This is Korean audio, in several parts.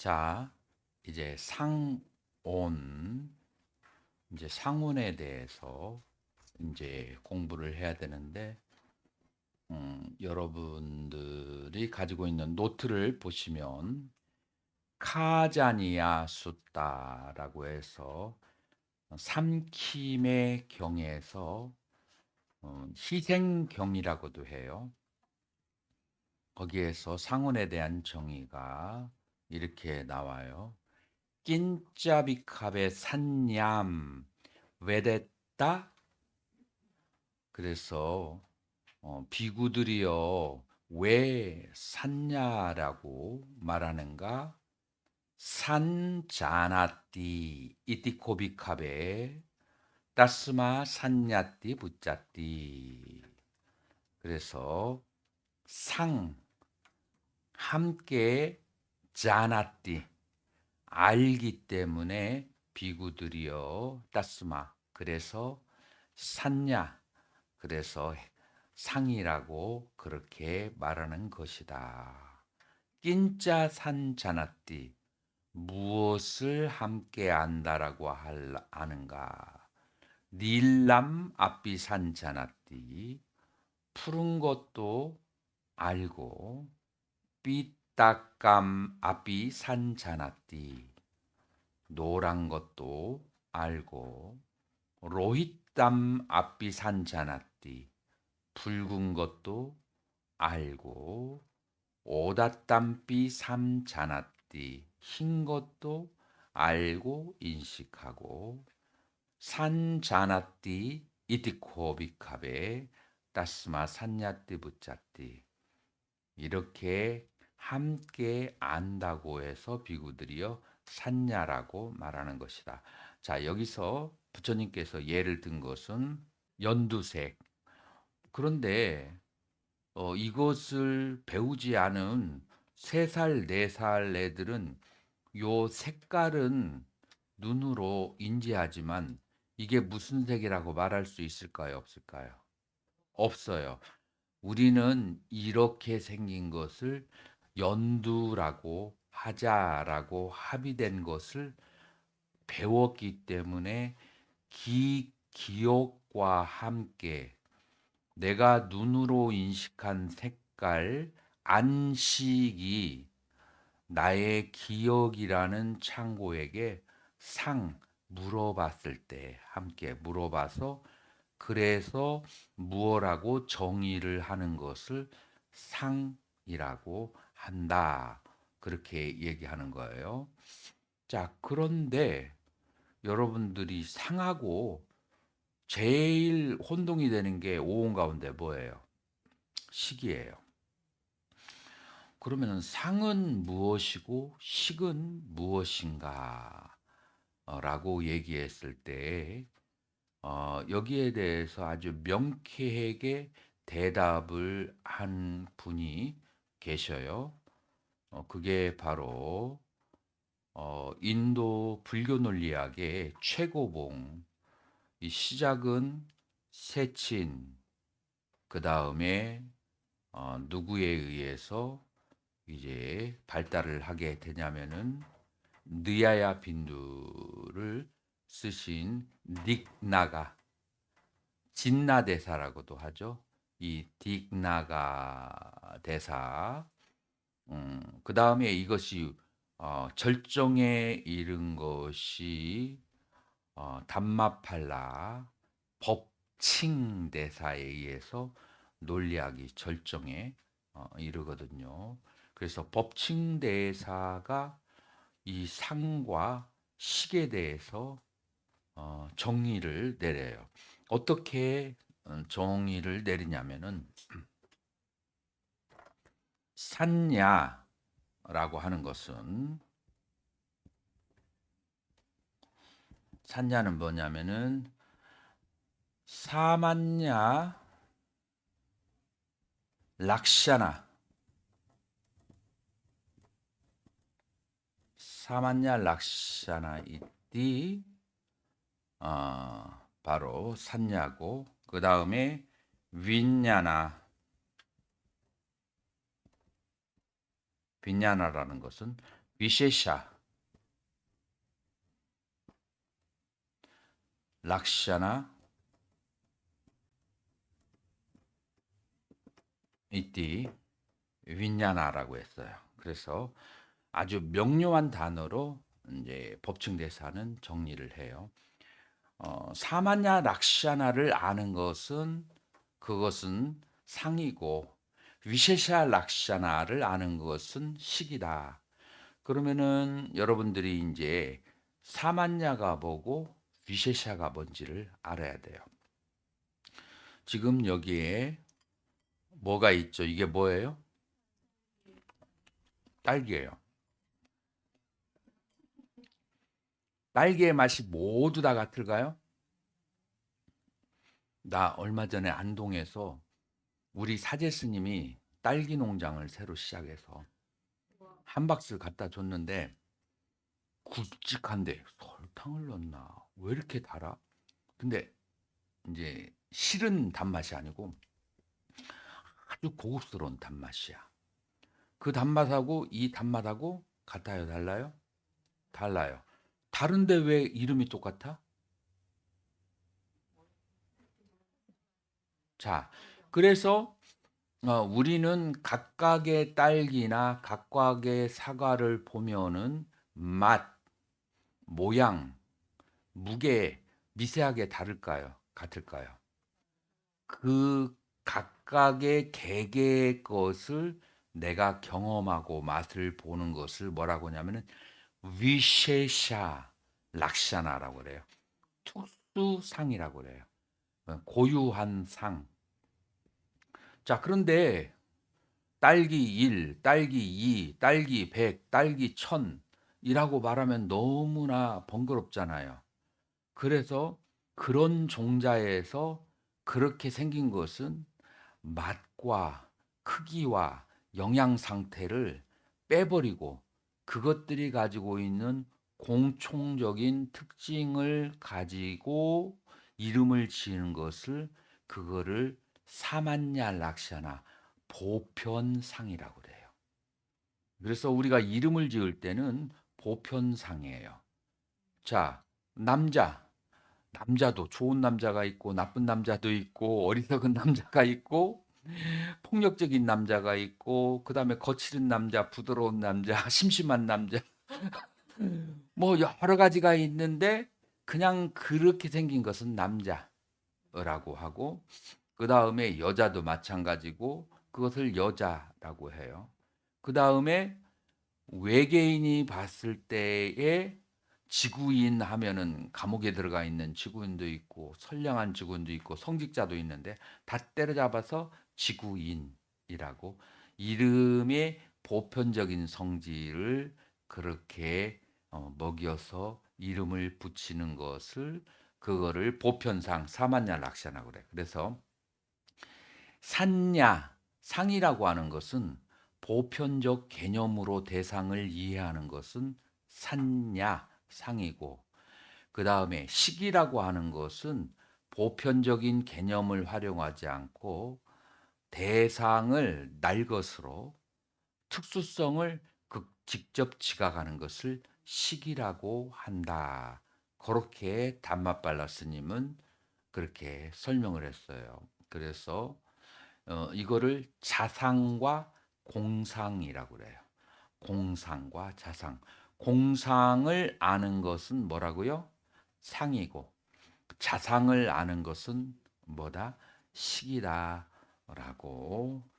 자, 이제 상온에 대해서 이제 공부를 해야 되는데, 여러분들이 가지고 있는 노트를 보시면 카자니아 숫다라고 해서 삼킴의 경에서 희생경이라고도 해요. 거기에서 상온에 대한 정의가 이렇게 나와요. 낀짜비캅의 산냠 외댔다. 그래서 비구들이여 왜 샀냐라고 말하는가? 산자나띠 이띠코비캅에 따스마 산냐띠 붙자띠. 그래서 상 함께 자나띠 알기 때문에 비구들이여 따스마 그래서 샀냐 그래서 상이라고 그렇게 말하는 것이다. 낀짜 산자나띠 무엇을 함께 안다라고 아는가? 닐람 앞비 산자나띠 푸른 것도 알고 삐딱감 앞이 산자나띠 노란 것도 알고 로히땀 앞이 산자나띠 붉은 것도 알고 오다땀비 삼자나띠 흰 것도 알고 인식하고 산자나띠 이티코비캅에 따스마 산야띠 붙자띠 이렇게 함께 안다고 해서 비구들이여 샀냐라고 말하는 것이다. 자, 여기서 부처님께서 예를 든 것은 연두색. 그런데 이것을 배우지 않은 3살, 4살 애들은 요 색깔은 눈으로 인지하지만 이게 무슨 색이라고 말할 수 있을까요? 없을까요? 없어요. 우리는 이렇게 생긴 것을 연두라고 하자라고 합의된 것을 배웠기 때문에 기억과 함께 내가 눈으로 인식한 색깔 안식이 나의 기억이라는 창고에게 물어봤을 때 함께 물어봐서 그래서 무엇라고 정의를 하는 것을 상이라고 한다. 그렇게 얘기하는 거예요. 자, 그런데 여러분들이 상하고 제일 혼동이 되는 게 오온 가운데 뭐예요? 식이에요. 그러면 상은 무엇이고 식은 무엇인가? 라고 얘기했을 때 여기에 대해서 아주 명쾌하게 대답을 한 분이 계셔요. 그게 바로 인도 불교 논리학의 최고봉. 이 시작은 세친, 그 다음에 누구에 의해서 이제 발달을 하게 되냐면은 느야야 빈두를 쓰신 닉나가 진나 대사라고도 하죠. 이 딕나가 대사. 그 다음에 이것이 절정에 이른 것이 담마팔라 법칭 대사에 의해서 논리학이 절정에 이르거든요. 그래서 법칭 대사가 이 상과 식에 대해서 정의를 내려요. 어떻게 정의를 내리냐면은 산야라고 하는 것은 산야는 뭐냐면은 사만야 락샤나 사만야 락샤나 이띠 바로 산야고 그 다음에 빈야나라는 것은 비셰샤, 락샤나, 이띠, 윈냐나라고 했어요. 그래서 아주 명료한 단어로 이제 법칙 대사는 정리를 해요. 사마냐 락샤나를 아는 것은 그것은 상이고 위셰샤 락샤나를 아는 것은 식이다. 그러면은 여러분들이 이제 사마냐가 뭐고 위셰샤가 뭔지를 알아야 돼요. 지금 여기에 뭐가 있죠? 이게 뭐예요? 딸기예요. 딸기의 맛이 모두 다 같을까요? 나 얼마 전에 안동에서 우리 사제 스님이 딸기 농장을 새로 시작해서 한 박스 갖다 줬는데 굵직한데 설탕을 넣었나? 왜 이렇게 달아? 근데 이제 실은 단맛이 아니고 아주 고급스러운 단맛이야. 그 단맛하고 이 단맛하고 같아요, 달라요? 달라요. 다른데 왜 이름이 똑같아? 자, 그래서 우리는 각각의 딸기나 각각의 사과를 보면은 맛, 모양, 무게 미세하게 다를까요? 같을까요? 그 각각의 개개의 것을 내가 경험하고 맛을 보는 것을 뭐라고 하냐면은 위셰샤 락샤나라고 그래요. 특수상이라고 그래요. 고유한 상. 자, 그런데 딸기 1, 딸기 2, 딸기 100, 딸기 1000이라고 말하면 너무나 번거롭잖아요. 그래서 그런 종자에서 그렇게 생긴 것은 맛과 크기와 영양 상태를 빼버리고 그것들이 가지고 있는 공통적인 특징을 가지고 이름을 지은 것을 그거를 사만냐 락샤나 보편상이라고 그래요. 그래서 우리가 이름을 지을 때는 보편상이에요. 자, 남자. 남자도 좋은 남자가 있고 나쁜 남자도 있고 어리석은 남자가 있고 폭력적인 남자가 있고 그다음에 거칠은 남자, 부드러운 남자, 심심한 남자 뭐 여러 가지가 있는데 그냥 그렇게 생긴 것은 남자라고 하고 그다음에 여자도 마찬가지고 그것을 여자라고 해요. 그다음에 외계인이 봤을 때에 지구인 하면은 감옥에 들어가 있는 지구인도 있고 선량한 지구인도 있고 성직자도 있는데 다 때려잡아서 지구인이라고 이름의 보편적인 성질을 그렇게 먹여서 이름을 붙이는 것을 그거를 보편상 사만냐 락샤나 그래. 그래서 산냐 상이라고 하는 것은 보편적 개념으로 대상을 이해하는 것은 산냐 상이고 그다음에 식이라고 하는 것은 보편적인 개념을 활용하지 않고 대상을 날 것으로 특수성을 직접 지각하는 것을 식이라고 한다. 그렇게 단맛발라 스님은 그렇게 설명을 했어요. 그래서 이거를 자상과 공상이라고 그래요. 공상과 자상. 공상을 아는 것은 뭐라고요? 상이고 자상을 아는 것은 뭐다? 식이다라고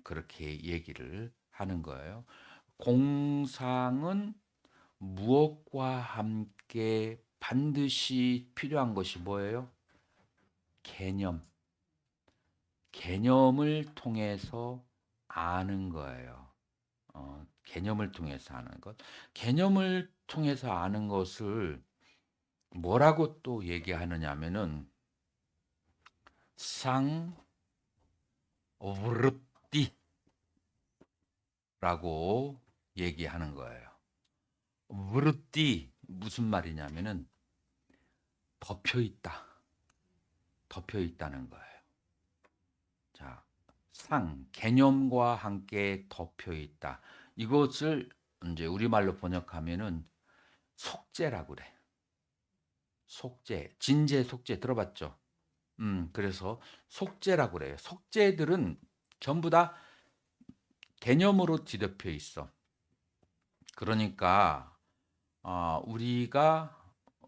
그렇게 얘기를 하는 거예요. 공상은 무엇과 함께 반드시 필요한 것이 뭐예요? 개념. 개념을 통해서 아는 거예요. 개념을 통해서 아는 것. 개념을 통해서 아는 것을 뭐라고 또 얘기하느냐면은 상오르띠라고 얘기하는 거예요. 우르띠 무슨 말이냐면은 덮여 있다. 덮여 있다는 거예요. 자, 개념과 함께 덮여 있다. 이것을 이제 우리말로 번역하면은 속죄라고 그래. 속죄, 진제 속죄 들어봤죠? 그래서 속죄라고 그래요. 속죄들은 전부 다 개념으로 뒤덮여 있어. 그러니까 우리가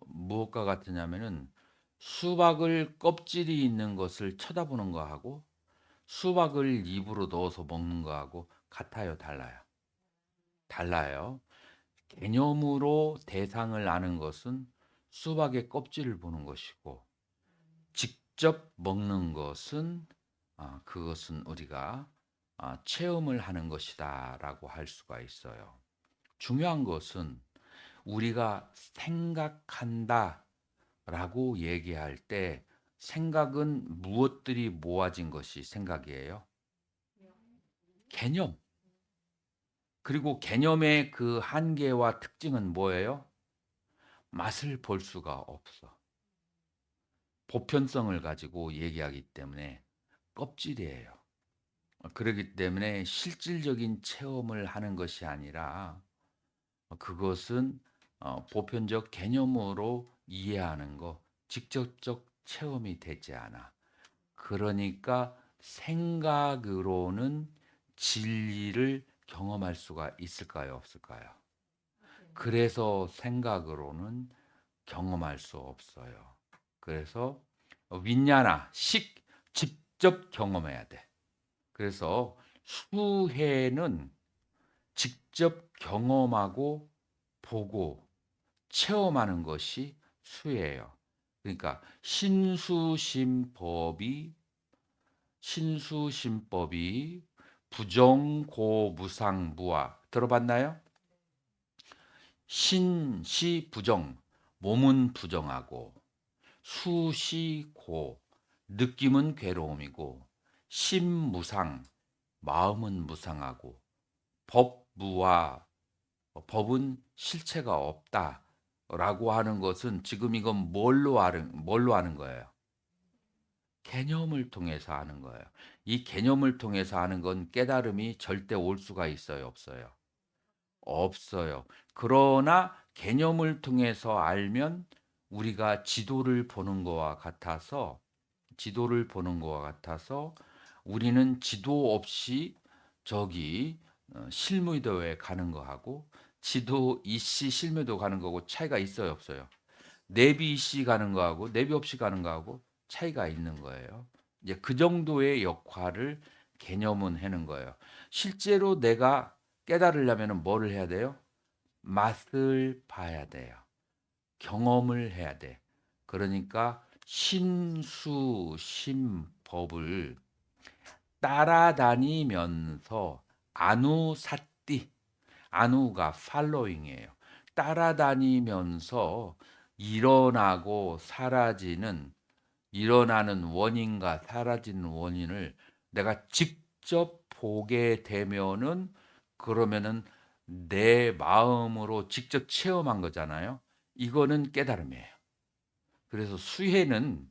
무엇과 같으냐면은 수박을 껍질이 있는 것을 쳐다보는 거하고 수박을 입으로 넣어서 먹는 거하고 같아요, 달라요? 달라요. 개념으로 대상을 아는 것은 수박의 껍질을 보는 것이고 직접 먹는 것은 그것은 우리가 체험을 하는 것이다라고 할 수가 있어요. 중요한 것은 우리가 생각한다라고 얘기할 때 생각은 무엇들이 모아진 것이 생각이에요? 개념. 그리고 개념의 그 한계와 특징은 뭐예요? 맛을 볼 수가 없어. 보편성을 가지고 얘기하기 때문에 껍질이에요. 그렇기 때문에 실질적인 체험을 하는 것이 아니라 그것은 보편적 개념으로 이해하는 거, 직접적 체험이 되지 않아. 그러니까 생각으로는 진리를 경험할 수가 있을까요, 없을까요? 그래서 생각으로는 경험할 수 없어요. 그래서 윈냐나 식 직접 경험해야 돼. 그래서 수혜는 직접 경험하고 보고 체험하는 것이 수혜예요. 그러니까 신수심법이 부정고무상무화 들어봤나요? 신시 부정, 몸은 부정하고 수시고, 느낌은 괴로움이고 심무상, 마음은 무상하고 법무와, 법은 실체가 없다라고 하는 것은 지금 이건 뭘로 하는 거예요? 개념을 통해서 하는 거예요. 이 개념을 통해서 하는 건 깨달음이 절대 올 수가 있어요, 없어요? 없어요. 그러나 개념을 통해서 알면 우리가 지도를 보는 거와 같아서 우리는 지도 없이 저기 실무도에 가는 거하고 지도 있이 실무도 가는 거고 차이가 있어요, 없어요? 내비 있이 가는 거하고 내비 없이 가는 거하고 차이가 있는 거예요. 이제 그 정도의 역할을 개념은 하는 거예요. 실제로 내가 깨달으려면 뭐를 해야 돼요? 맛을 봐야 돼요. 경험을 해야 돼. 그러니까 신수심법을 따라다니면서 아누사띠, 아누가 팔로잉이에요. 따라다니면서 일어나고 사라지는, 일어나는 원인과 사라지는 원인을 내가 직접 보게 되면은, 그러면은 내 마음으로 직접 체험한 거잖아요. 이거는 깨달음이에요. 그래서 수혜는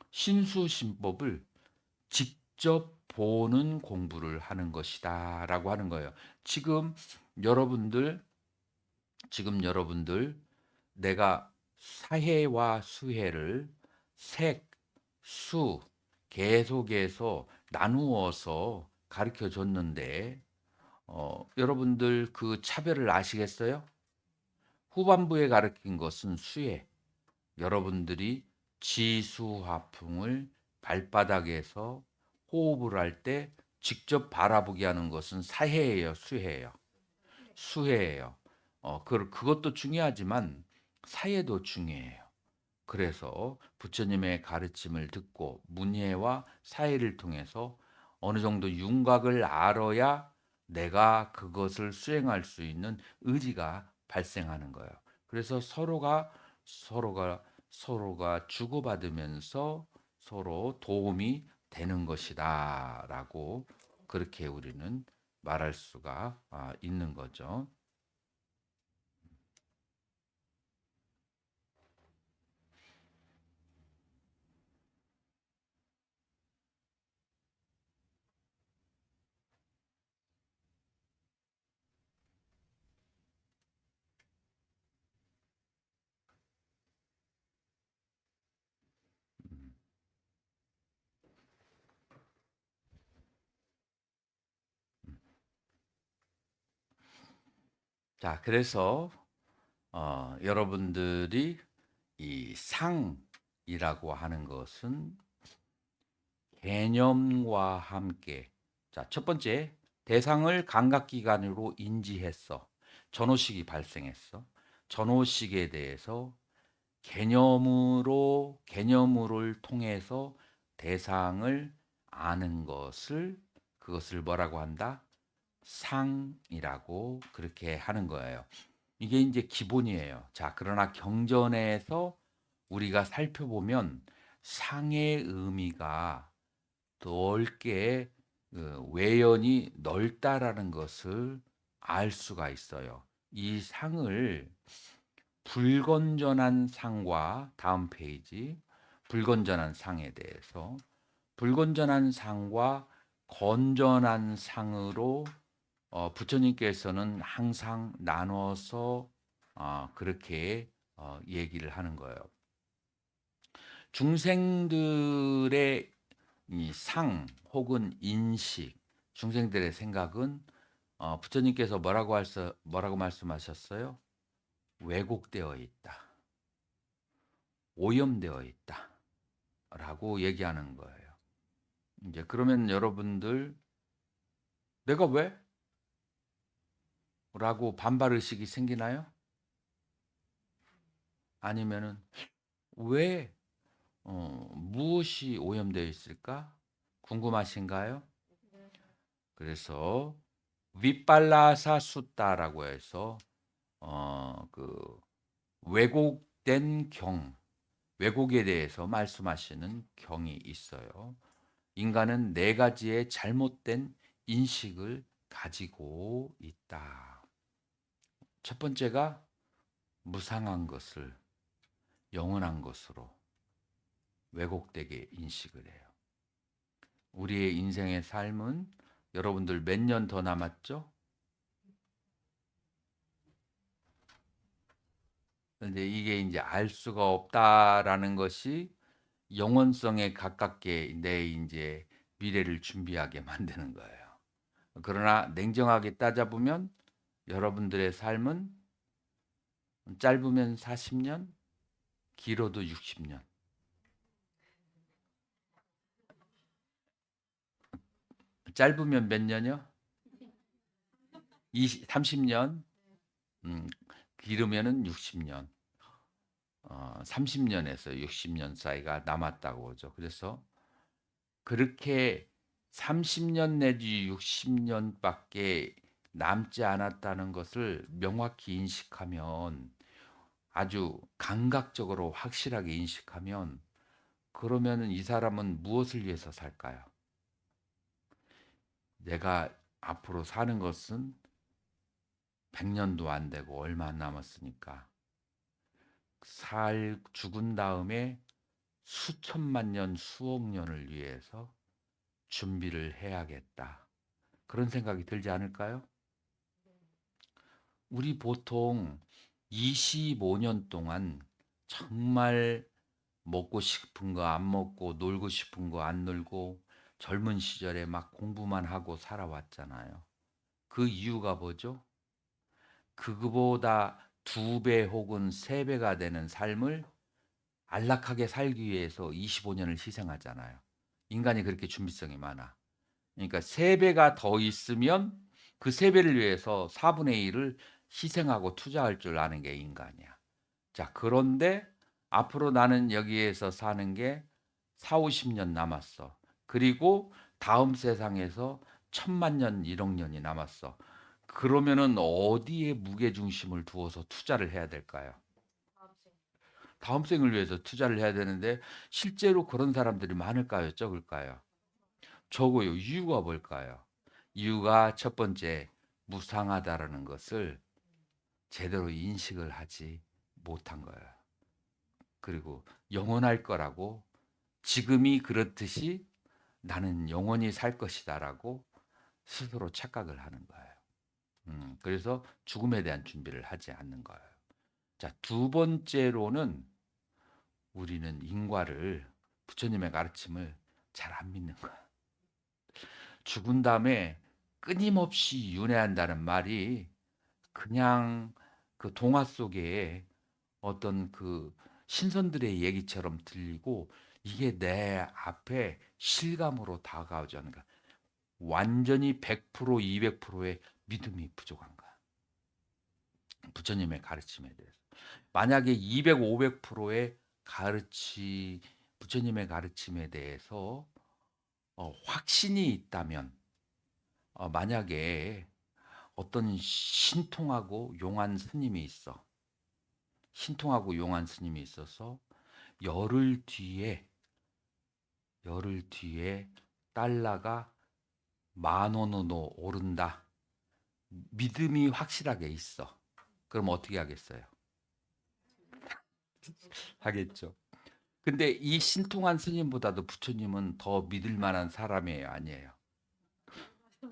신수심법을 직접 보는 공부를 하는 것이다라고 하는 거예요. 지금 여러분들 지금 여러분들 내가 사해와 수해를 색, 수 계속해서 나누어서 가르쳐 줬는데 여러분들 그 차별을 아시겠어요? 후반부에 가르친 것은 수해. 여러분들이 지수화풍을 발바닥에서 호흡을 할 때 직접 바라보게 하는 것은 사해예요, 수해예요? 수해예요. 그것도 중요하지만 사해도 중요해요. 그래서 부처님의 가르침을 듣고 문예와 사해를 통해서 어느 정도 윤곽을 알아야 내가 그것을 수행할 수 있는 의지가 발생하는 거예요. 그래서 서로가 주고받으면서 서로 도움이 되는 것이다라고 그렇게 우리는 말할 수가 있는 거죠. 자, 그래서 여러분들이 이 상이라고 하는 것은 개념과 함께, 자, 첫 번째, 대상을 감각기관으로 인지했어. 전호식이 발생했어. 전호식에 대해서 개념을 통해서 대상을 아는 그것을 뭐라고 한다? 상이라고 그렇게 하는 거예요. 이게 이제 기본이에요. 자, 그러나 경전에서 우리가 살펴보면 상의 의미가 넓게 외연이 넓다라는 것을 알 수가 있어요. 이 상을 불건전한 상과 다음 페이지 불건전한 상에 대해서 불건전한 상과 건전한 상으로 부처님께서는 항상 나눠서 그렇게 얘기를 하는 거예요. 중생들의 이 상 혹은 인식, 중생들의 생각은 부처님께서 뭐라고 말씀하셨어요? 왜곡되어 있다, 오염되어 있다라고 얘기하는 거예요. 이제 그러면 여러분들 내가 왜? 라고 반발 의식이 생기나요? 아니면은 왜 무엇이 오염되어 있을까? 궁금하신가요? 그래서 윗발라사 숫다라고 해서 그 왜곡된 왜곡에 대해서 말씀하시는 경이 있어요. 인간은 네 가지의 잘못된 인식을 가지고 있다. 첫 번째가 무상한 것을 영원한 것으로 왜곡되게 인식을 해요. 우리의 인생의 삶은 여러분들 몇 년 더 남았죠? 근데 이게 이제 알 수가 없다라는 것이 영원성에 가깝게 내 이제 미래를 준비하게 만드는 거예요. 그러나 냉정하게 따져보면 여러분들의 삶은 짧으면 40년, 길어도 60년. 짧으면 몇 년이요? 30년, 음, 길으면은 60년. 30년에서 60년 사이가 남았다고 보죠. 그래서 그렇게 30년 내지 60년밖에 남지 않았다는 것을 명확히 인식하면, 아주 감각적으로 확실하게 인식하면, 그러면은 이 사람은 무엇을 위해서 살까요? 내가 앞으로 사는 것은 100년도 안 되고 얼마 안 남았으니까 죽은 다음에 수천만 년, 수억 년을 위해서 준비를 해야겠다. 그런 생각이 들지 않을까요? 우리 보통 25년 동안 정말 먹고 싶은 거 안 먹고 놀고 싶은 거 안 놀고 젊은 시절에 막 공부만 하고 살아왔잖아요. 그 이유가 뭐죠? 그거보다 2배 혹은 3배가 되는 삶을 안락하게 살기 위해서 25년을 희생하잖아요. 인간이 그렇게 준비성이 많아. 그러니까 3배가 더 있으면 그 3배를 위해서 4분의 1을 희생하고 투자할 줄 아는 게 인간이야. 자, 그런데 앞으로 나는 여기에서 사는 게 4, 50년 남았어. 그리고 다음 세상에서 1000만 년, 1억 년이 남았어. 그러면은 어디에 무게 중심을 두어서 투자를 해야 될까요? 다음 생을 위해서 투자를 해야 되는데 실제로 그런 사람들이 많을까요? 적을까요? 적어요. 이유가 뭘까요? 이유가 첫 번째, 무상하다라는 것을 제대로 인식을 하지 못한 거예요. 그리고 영원할 거라고, 지금이 그렇듯이 나는 영원히 살 것이다라고 스스로 착각을 하는 거예요. 그래서 죽음에 대한 준비를 하지 않는 거예요. 자, 두 번째로는 우리는 인과를, 부처님의 가르침을 잘 안 믿는 거예요. 죽은 다음에 끊임없이 윤회한다는 말이 그냥 그 동화 속에 어떤 그 신선들의 얘기처럼 들리고 이게 내 앞에 실감으로 다가오지 않는 거야. 완전히 100% 200%의 믿음이 부족한 거야. 부처님의 가르침에 대해서. 만약에 200, 500%의 가르치 부처님의 가르침에 대해서 확신이 있다면 만약에 어떤 신통하고 용한 스님이 있어. 신통하고 용한 스님이 있어서 열흘 뒤에 달러가 10,000원으로 오른다. 믿음이 확실하게 있어. 그럼 어떻게 하겠어요? 하겠죠. 근데 이 신통한 스님보다도 부처님은 더 믿을 만한 사람이에요, 아니에요?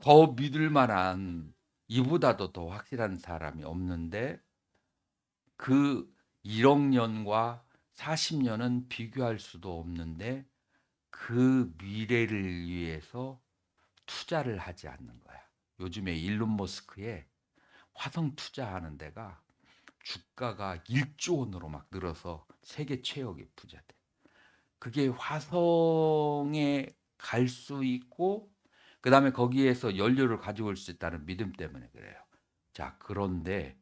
더 믿을 만한 이보다도 더 확실한 사람이 없는데 그 1억 년과 40년은 비교할 수도 없는데 그 미래를 위해서 투자를 하지 않는 거야. 요즘에 일론 머스크에 화성 투자하는 데가 주가가 1조 원으로 막 늘어서 세계 최악의 부자돼. 그게 화성에 갈 수 있고 그다음에 거기에서 연료를 가져올 수 있다는 믿음 때문에 그래요. 자, 그런데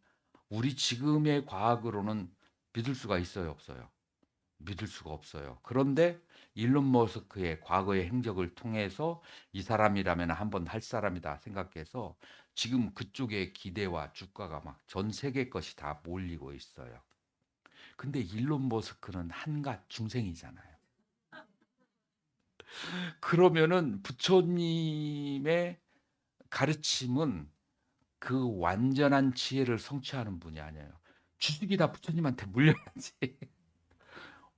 우리 지금의 과학으로는 믿을 수가 있어요, 없어요? 믿을 수가 없어요. 그런데 일론 머스크의 과거의 행적을 통해서 이 사람이라면 한번 할 사람이다 생각해서 지금 그쪽의 기대와 주가가 막 전 세계 것이 다 몰리고 있어요. 근데 일론 머스크는 한갓 중생이잖아요. 그러면은 부처님의 가르침은 그 완전한 지혜를 성취하는 분이 아니에요. 주식이 다 부처님한테 물려야지.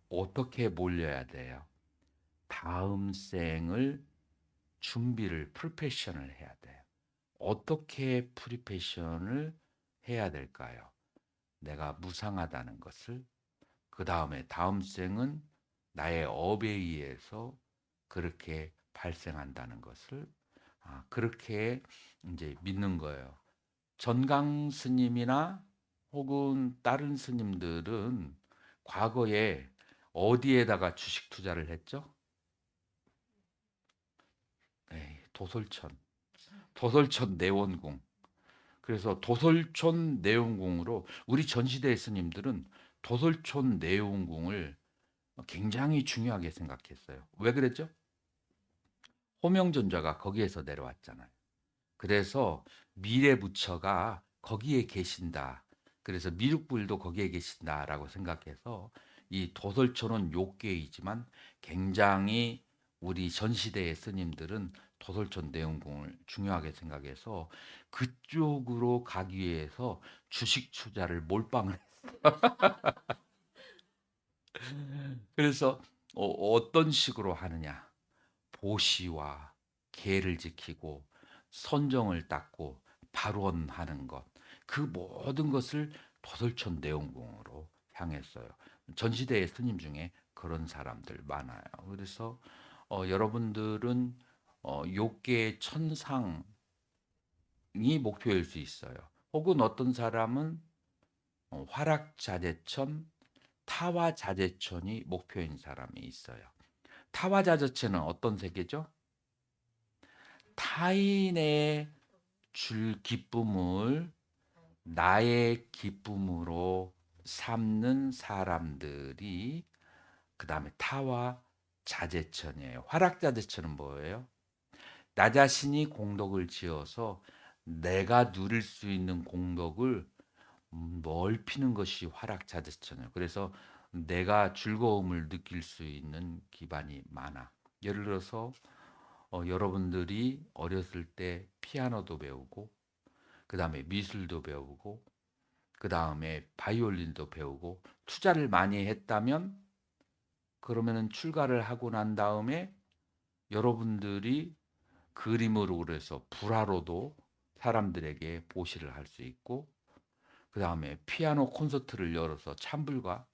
어떻게 몰려야 돼요? 다음 생을 준비를 프리패션을 해야 돼요. 어떻게 프리패션을 해야 될까요? 내가 무상하다는 것을 그 다음에 다음 생은 나의 업에 의해서 그렇게 발생한다는 것을 그렇게 이제 믿는 거예요. 전강 스님이나 혹은 다른 스님들은 과거에 어디에다가 주식 투자를 했죠? 에이, 도솔천 내원궁. 그래서 도솔천 내원궁으로 우리 전시대 스님들은 도솔천 내원궁을 굉장히 중요하게 생각했어요. 왜 그랬죠? 호명존자가 거기에서 내려왔잖아요. 그래서 미래 부처가 거기에 계신다. 그래서 미륵불도 거기에 계신다라고 생각해서 이 도솔촌은 욕계이지만 굉장히 우리 전시대의 스님들은 도솔촌 내원궁을 중요하게 생각해서 그쪽으로 가기 위해서 주식 투자를 몰빵을 했어요. 그래서 어떤 식으로 하느냐? 보시와 계를 지키고 선정을 닦고 발원하는 것, 그 모든 것을 도솔천 내원궁으로 향했어요. 전시대의 스님 중에 그런 사람들 많아요. 그래서 여러분들은 욕계의 천상이 목표일 수 있어요. 혹은 어떤 사람은 화락자재천, 타화자재천이 목표인 사람이 있어요. 타화자재천은 어떤 세계죠? 타인의 줄 기쁨을 나의 기쁨으로 삼는 사람들이 그다음에 타와 자재천이에요. 화락자재천은 뭐예요? 나 자신이 공덕을 지어서 내가 누릴 수 있는 공덕을 넓히는 것이 화락자재천이에요. 그래서 내가 즐거움을 느낄 수 있는 기반이 많아. 예를 들어서 여러분들이 어렸을 때 피아노도 배우고 그다음에 미술도 배우고 그다음에 바이올린도 배우고 투자를 많이 했다면 그러면은 출가를 하고 난 다음에 여러분들이 그림으로 그래서 불화로도 사람들에게 보시를 할 수 있고 그다음에 피아노 콘서트를 열어서 찬불가로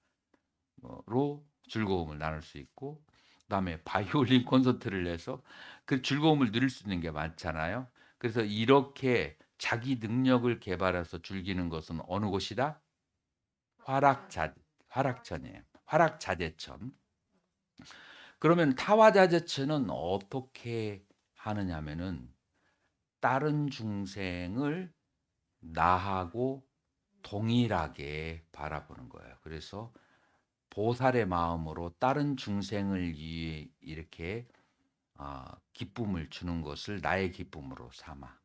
즐거움을 나눌 수 있고 그다음에 바이올린 콘서트를 내서 그 즐거움을 누릴 수 있는 게 많잖아요. 그래서 이렇게 자기 능력을 개발해서 즐기는 것은 어느 곳이다? 화락자 화락천이에요. 화락자재천. 그러면 타화자재천은 어떻게 하느냐면은 다른 중생을 나하고 동일하게 바라보는 거예요. 그래서 보살의 마음으로 다른 중생을 위해 이렇게 기쁨을 주는 것을 나의 기쁨으로 삼아.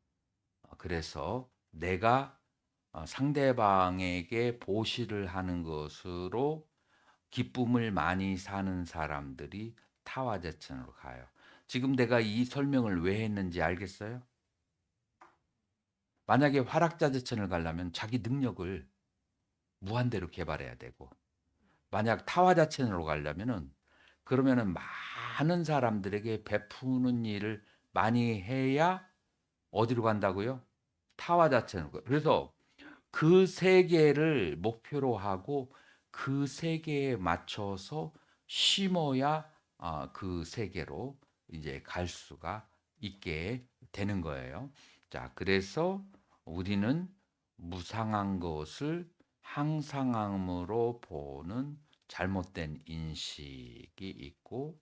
그래서 내가 상대방에게 보시를 하는 것으로 기쁨을 많이 사는 사람들이 타화제천으로 가요. 지금 내가 이 설명을 왜 했는지 알겠어요? 만약에 화락자재천을 가려면 자기 능력을 무한대로 개발해야 되고, 만약 타화자천으로 가려면은 그러면은 많은 사람들에게 베푸는 일을 많이 해야 어디로 간다고요? 타화자천으로. 그래서 그 세계를 목표로 하고 그 세계에 맞춰서 심어야 그 세계로 이제 갈 수가 있게 되는 거예요. 자, 그래서 우리는 무상한 것을 항상함으로 보는 잘못된 인식이 있고,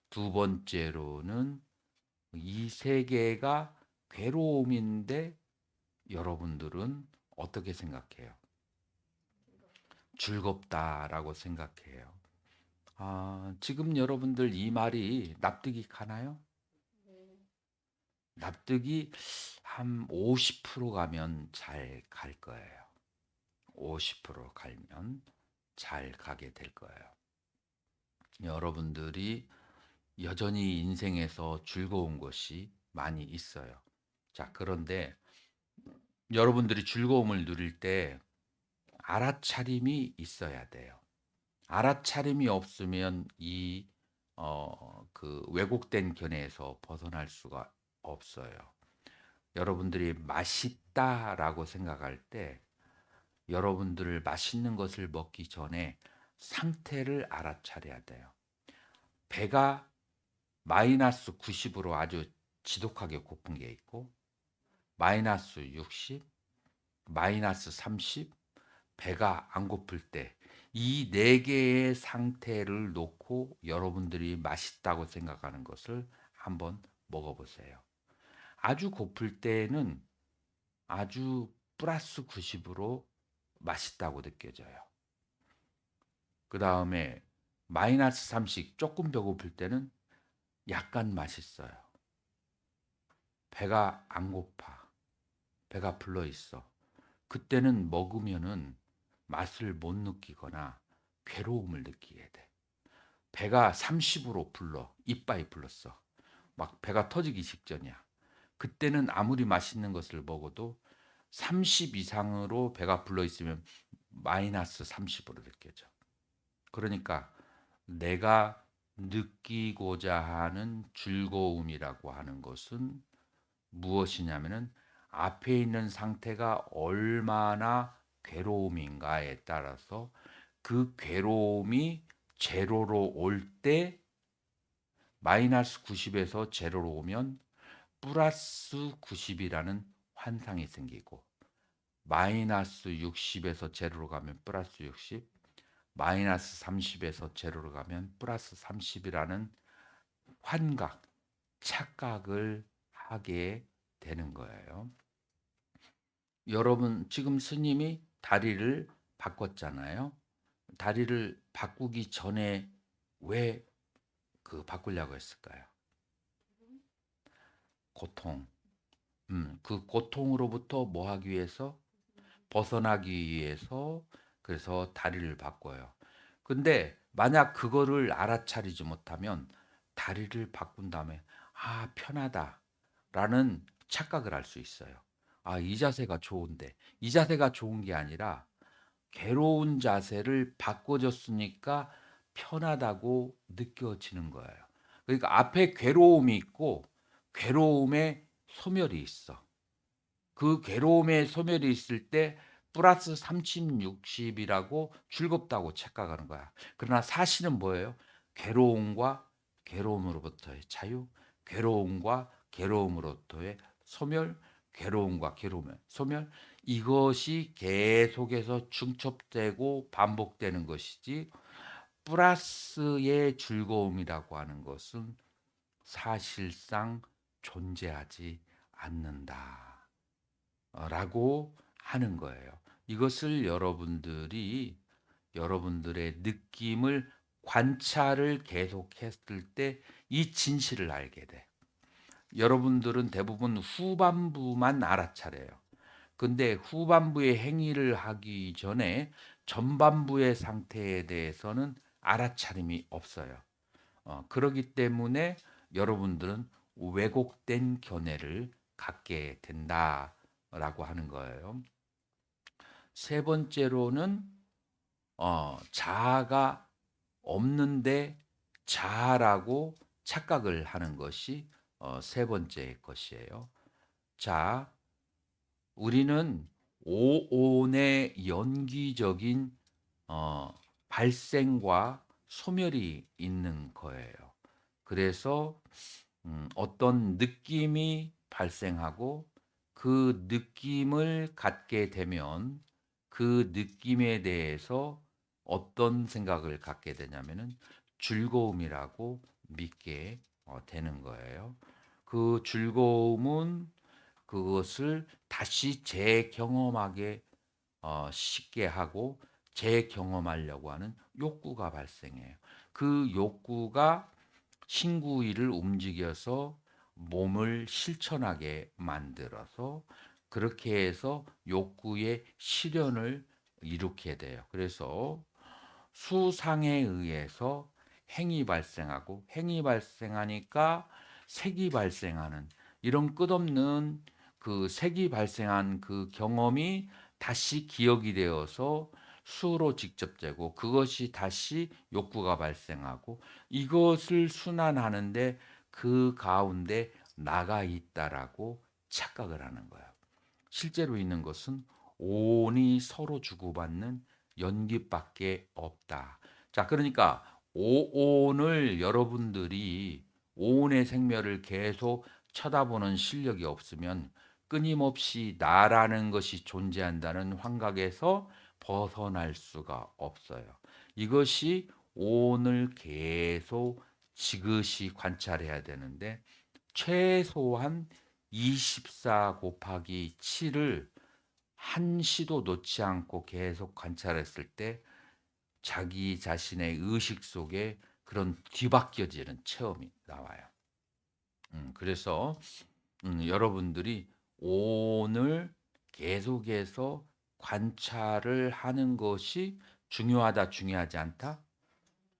두 번째로는 이 세계가 괴로움인데 여러분들은 어떻게 생각해요? 즐겁다라고 생각해요. 지금 여러분들 이 말이 납득이 가나요? 납득이 한 50% 가면 잘 갈 거예요. 50% 가면 잘 가게 될 거예요. 여러분들이 여전히 인생에서 즐거운 것이 많이 있어요. 자, 그런데 여러분들이 즐거움을 누릴 때 알아차림이 있어야 돼요. 알아차림이 없으면 그 왜곡된 견해에서 벗어날 수가 없어요. 여러분들이 맛있다라고 생각할 때 여러분들 맛있는 것을 먹기 전에 상태를 알아차려야 돼요. 배가 마이너스 90으로 아주 지독하게 고픈 게 있고, 마이너스 60, 마이너스 30, 배가 안 고플 때 이 네 개의 상태를 놓고 여러분들이 맛있다고 생각하는 것을 한번 먹어보세요. 아주 고플 때는 아주 플러스 90으로 맛있다고 느껴져요. 그 다음에 마이너스 30 조금 배고플 때는 약간 맛있어요. 배가 안 고파. 배가 불러 있어. 그때는 먹으면은 맛을 못 느끼거나 괴로움을 느끼게 돼. 배가 30으로 불러. 이빨이 불렀어. 막 배가 터지기 직전이야. 그때는 아무리 맛있는 것을 먹어도 30 이상으로 배가 불러 있으면 마이너스 30으로 느껴져. 그러니까 내가 느끼고자 하는 즐거움이라고 하는 것은 무엇이냐면은 앞에 있는 상태가 얼마나 괴로움인가에 따라서 그 괴로움이 제로로 올 때 마이너스 90에서 제로로 오면 플러스 90이라는 환상이 생기고, 마이너스 60에서 제로로 가면 플러스 60, 마이너스 30에서 제로로 가면 플러스 30이라는 환각, 착각을 하게 되는 거예요. 여러분, 지금 스님이 다리를 바꿨잖아요. 다리를 바꾸기 전에 왜 바꾸려고 했을까요? 고통. 그 고통으로부터 뭐 하기 위해서? 벗어나기 위해서. 그래서 다리를 바꿔요. 근데 만약 그거를 알아차리지 못하면 다리를 바꾼 다음에 편하다라는 착각을 할 수 있어요. 이 자세가 좋은데, 이 자세가 좋은 게 아니라 괴로운 자세를 바꿔줬으니까 편하다고 느껴지는 거예요. 그러니까 앞에 괴로움이 있고 괴로움에 소멸이 있어. 그 괴로움에 소멸이 있을 때 플러스 30, 60이라고 즐겁다고 착각하는 거야. 그러나 사실은 뭐예요? 괴로움과 괴로움으로부터의 자유, 괴로움과 괴로움으로부터의 소멸, 괴로움과 괴로움의 소멸, 이것이 계속해서 중첩되고 반복되는 것이지 플러스의 즐거움이라고 하는 것은 사실상 존재하지 않는다라고 하는 거예요. 이것을 여러분들의 느낌을 관찰을 계속했을 때 이 진실을 알게 돼. 여러분들은 대부분 후반부만 알아차려요. 근데 후반부의 행위를 하기 전에 전반부의 상태에 대해서는 알아차림이 없어요. 그렇기 때문에 여러분들은 왜곡된 견해를 갖게 된다라고 하는 거예요. 세 번째로는 자아가 없는데 자아라고 착각을 하는 것이 세 번째 것이에요. 자, 우리는 오온의 연기적인 발생과 소멸이 있는 거예요. 그래서 어떤 느낌이 발생하고 그 느낌을 갖게 되면 그 느낌에 대해서 어떤 생각을 갖게 되냐면은 즐거움이라고 믿게 되는 거예요. 그 즐거움은 그것을 다시 재경험하게 쉽게 하고 재경험하려고 하는 욕구가 발생해요. 그 욕구가 신구위를 움직여서 몸을 실천하게 만들어서 그렇게 해서 욕구의 실현을 이루게 돼요. 그래서 수상에 의해서 행위 발생하고 행위 발생하니까 색이 발생하는 이런 끝없는 그 색이 발생한 그 경험이 다시 기억이 되어서 수로 직접되고 그것이 다시 욕구가 발생하고 이것을 순환하는데 그 가운데 나가 있다라고 착각을 하는 거예요. 실제로 있는 것은 오온이 서로 주고받는 연기밖에 없다. 자, 그러니까 오온을 여러분들이 오온의 생멸을 계속 쳐다보는 실력이 없으면 끊임없이 나라는 것이 존재한다는 환각에서 벗어날 수가 없어요. 이것이 오온을 계속 지그시 관찰해야 되는데 최소한 24 곱하기 7을 한 시도 놓지 않고 계속 관찰했을 때 자기 자신의 의식 속에 그런 뒤바뀌어지는 체험이 나와요. 그래서 여러분들이 오늘 계속해서 관찰을 하는 것이 중요하다, 중요하지 않다?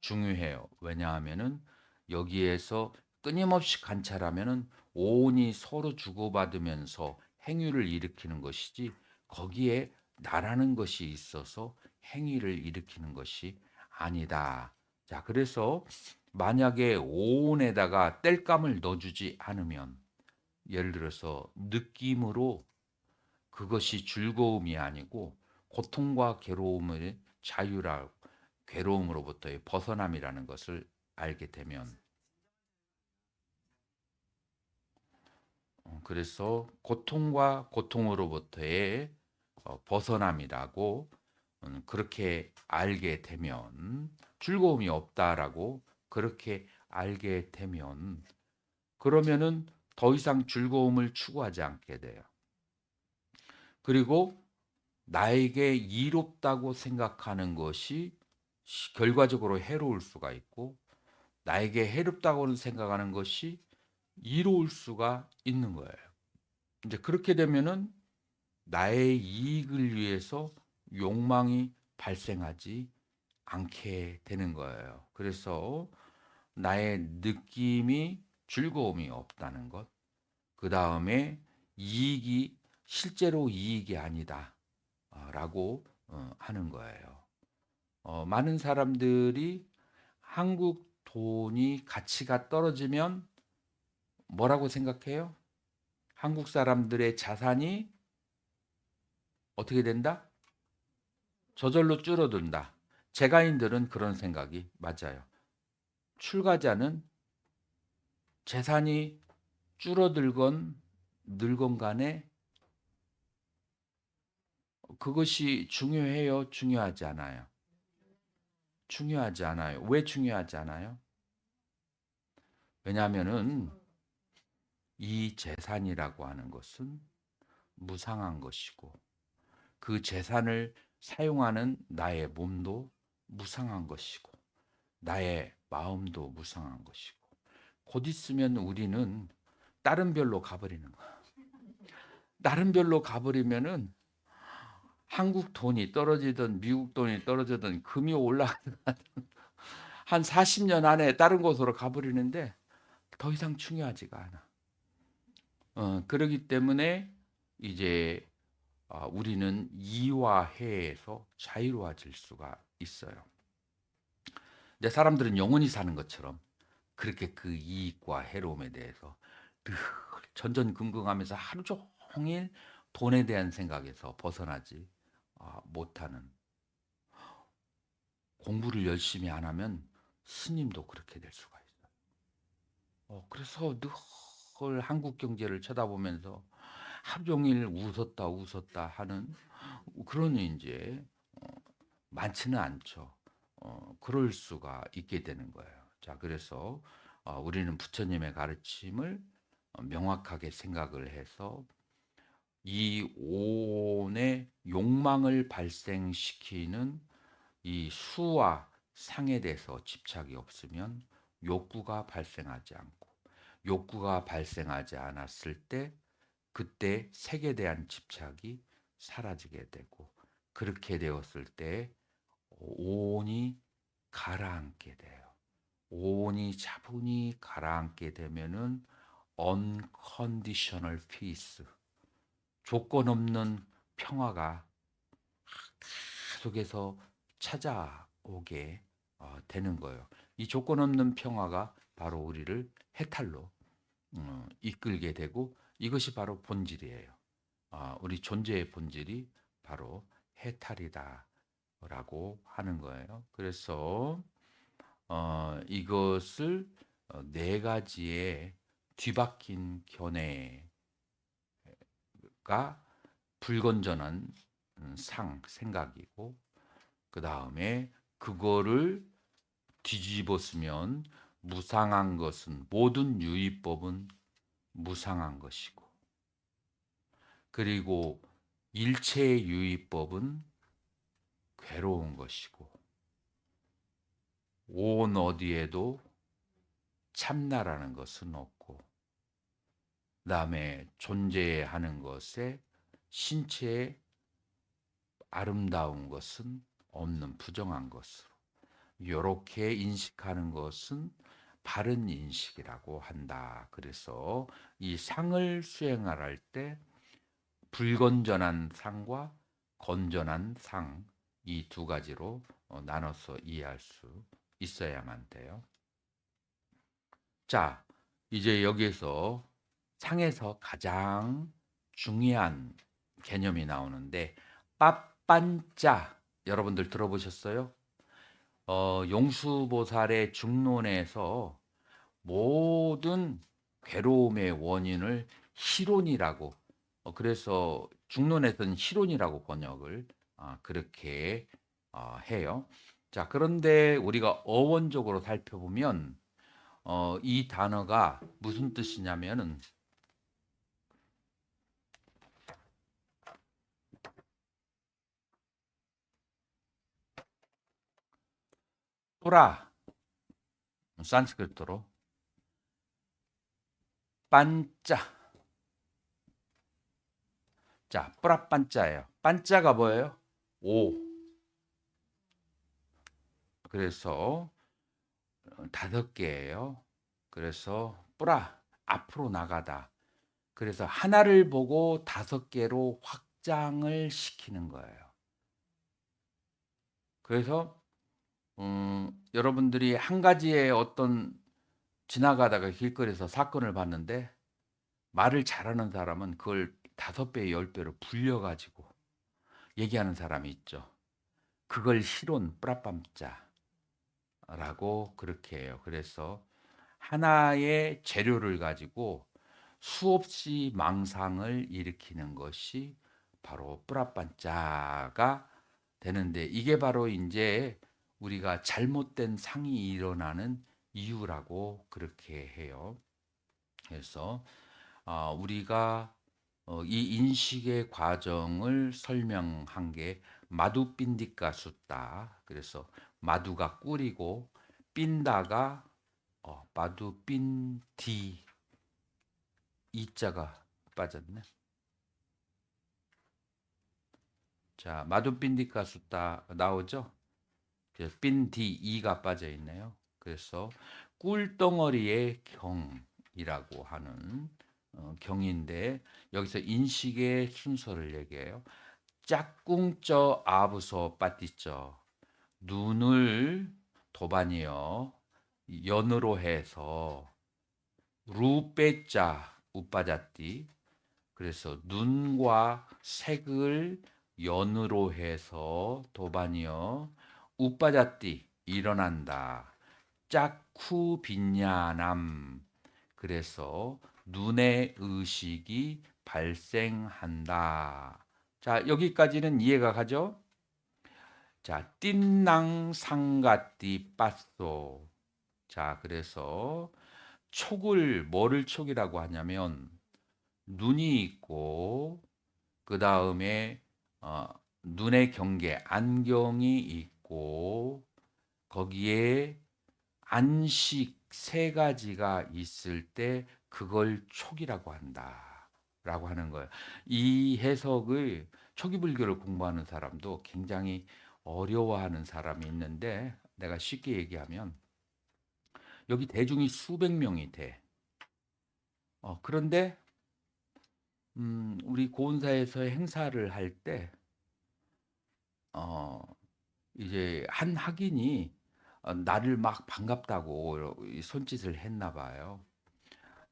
중요해요. 왜냐하면은 여기에서 끊임없이 관찰하면은 오온이 서로 주고받으면서 행위를 일으키는 것이지 거기에 나라는 것이 있어서 행위를 일으키는 것이 아니다. 자, 그래서 만약에 오온에다가 땔감을 넣어주지 않으면 예를 들어서 느낌으로 그것이 즐거움이 아니고 고통과 괴로움의 자유라 괴로움으로부터의 벗어남이라는 것을 알게 되면 그래서 고통과 고통으로부터의 벗어남이라고 그렇게 알게 되면 즐거움이 없다라고 그렇게 알게 되면 그러면은 더 이상 즐거움을 추구하지 않게 돼요. 그리고 나에게 이롭다고 생각하는 것이 결과적으로 해로울 수가 있고 나에게 해롭다고 생각하는 것이 이로울 수가 있는 거예요. 이제 그렇게 되면은 나의 이익을 위해서 욕망이 발생하지 않게 되는 거예요. 그래서 나의 느낌이 즐거움이 없다는 것, 그 다음에 이익이 실제로 이익이 아니다 라고 하는 거예요. 많은 사람들이 한국 돈이 가치가 떨어지면 뭐라고 생각해요? 한국 사람들의 자산이 어떻게 된다? 저절로 줄어든다. 재가인들은 그런 생각이 맞아요. 출가자는 재산이 줄어들건 늘건 간에 그것이 중요해요? 중요하지 않아요? 중요하지 않아요. 왜 중요하지 않아요? 왜냐하면은 이 재산이라고 하는 것은 무상한 것이고 그 재산을 사용하는 나의 몸도 무상한 것이고 나의 마음도 무상한 것이고 곧 있으면 우리는 다른 별로 가버리는 거야. 다른 별로 가버리면은 한국 돈이 떨어지든 미국 돈이 떨어지든 금이 올라가든 한 40년 안에 다른 곳으로 가버리는데 더 이상 중요하지가 않아. 그러기 때문에 이제 우리는 이와 해에서 자유로워질 수가 있어요. 근데 사람들은 영원히 사는 것처럼 그렇게 그 이익과 해로움에 대해서 늘 전전긍긍하면서 하루 종일 돈에 대한 생각에서 벗어나지 못하는, 공부를 열심히 안 하면 스님도 그렇게 될 수가 있어요. 그래서 늘 한국 경제를 쳐다보면서 하루 종일 웃었다 하는 그런 이제 많지는 않죠. 그럴 수가 있게 되는 거예요. 자, 그래서 우리는 부처님의 가르침을 명확하게 생각을 해서 이 오온의 욕망을 발생시키는 이 수와 상에 대해서 집착이 없으면 욕구가 발생하지 않고, 욕구가 발생하지 않았을 때 그때 색에 대한 집착이 사라지게 되고, 그렇게 되었을 때 오온이 가라앉게 돼요. 오온이 차분히 가라앉게 되면은 unconditional peace, 조건 없는 평화가 계속해서 찾아오게 되는 거예요. 이 조건 없는 평화가 바로 우리를 해탈로 이끌게 되고, 이것이 바로 본질이에요. 우리 존재의 본질이 바로 해탈이다라고 하는 거예요. 그래서 이것을 네 가지의 뒤바뀐 견해가 불건전한 생각이고, 그 다음에 그거를 뒤집었으면 무상한 것은, 모든 유의법은 무상한 것이고, 그리고 일체의 유의법은 괴로운 것이고, 온 어디에도 참나라는 것은 없고, 그 다음에 존재하는 것에 신체에 아름다운 것은 없는 부정한 것으로, 이렇게 인식하는 것은 바른 인식이라고 한다. 그래서 이 상을 수행할 때 불건전한 상과 건전한 상, 이 두 가지로 나눠서 이해할 수 있어야만 돼요. 자, 이제 여기에서 상에서 가장 중요한 개념이 나오는데, 빠빤자, 여러분들 들어보셨어요? 용수보살의 중론에서 모든 괴로움의 원인을 희론이라고, 그래서 중론에서는 희론이라고 번역을 그렇게 해요. 자, 그런데 우리가 어원적으로 살펴보면 이 단어가 무슨 뜻이냐면은 또라, 산스크리트로 반자. 자, 뿌라 반자예요. 반자가 뭐예요? 오. 그래서 5개예요. 그래서 뿌라, 앞으로 나가다. 그래서 하나를 보고 5개로 확장을 시키는 거예요. 그래서 여러분들이 한 가지의 어떤, 지나가다가 길거리에서 사건을 봤는데 말을 잘하는 사람은 그걸 5배, 10배로 불려가지고 얘기하는 사람이 있죠. 그걸 실온 뿌라밤자라고 그렇게 해요. 그래서 하나의 재료를 가지고 수없이 망상을 일으키는 것이 바로 뿌라빤짜가 되는데 이게 바로 이제 우리가 잘못된 상이 일어나는 이유라고 그렇게 해요. 그래서 우리가 이 인식의 과정을 설명한 게 마두빈디까 숫다. 그래서 마두가 꿀이고 빈다가 마두빈디 이자가 빠졌네. 자, 마두빈디까 숫다 나오죠? 그래서 빈디 이가 빠져 있네요. 그래서 꿀덩어리의 경이라고 하는 경인데 여기서 인식의 순서를 얘기해요. 짝꿍쩌 아부소 빠띠쩌 눈을 도반이요 연으로 해서 루빼자 우빠자띠 그래서 눈과 색을 연으로 해서 도반이요 우빠자띠 일어난다. 짝쿠 빈야남 그래서 눈의 의식이 발생한다. 자, 여기까지는 이해가 가죠? 자, 띵낭 상가띠 빠쏘. 자, 그래서 촉을 뭐를 촉이라고 하냐면 눈이 있고 그 다음에 눈의 경계 안경이 있고 거기에 안식 세 가지가 있을 때 그걸 촉이라고 한다라고 하는 거예요. 이 해석을 초기불교를 공부하는 사람도 굉장히 어려워하는 사람이 있는데 내가 쉽게 얘기하면 여기 대중이 수백 명이 돼. 그런데 우리 고은사에서 행사를 할 때 이제 한 학인이 나를 막 반갑다고 손짓을 했나 봐요.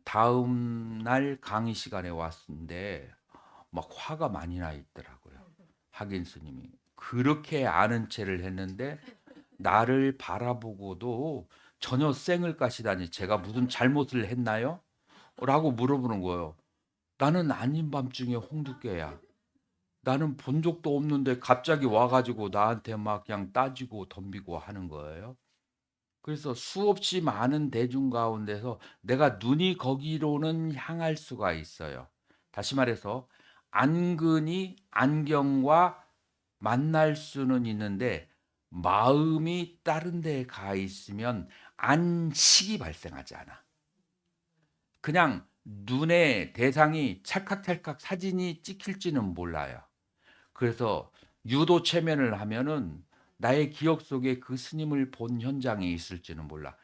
다음 날 강의 시간에 왔는데 막 화가 많이 나 있더라고요. 학인 스님이 그렇게 아는 체를 했는데 나를 바라보고도 전혀 쌩을 까시다니 제가 무슨 잘못을 했나요? 라고 물어보는 거예요. 나는 아닌 밤중에 홍두깨야. 나는 본 적도 없는데 갑자기 와가지고 나한테 막 그냥 따지고 덤비고 하는 거예요. 그래서 수없이 많은 대중 가운데서 내가 눈이 거기로는 향할 수가 있어요. 다시 말해서 안근이 안경과 만날 수는 있는데 마음이 다른 데 가 있으면 안식이 발생하지 않아. 그냥 눈에 대상이 찰칵찰칵 사진이 찍힐지는 몰라요. 그래서 유도 체면을 하면은 나의 기억 속에 그 스님을 본 현장이 있을지는 몰라.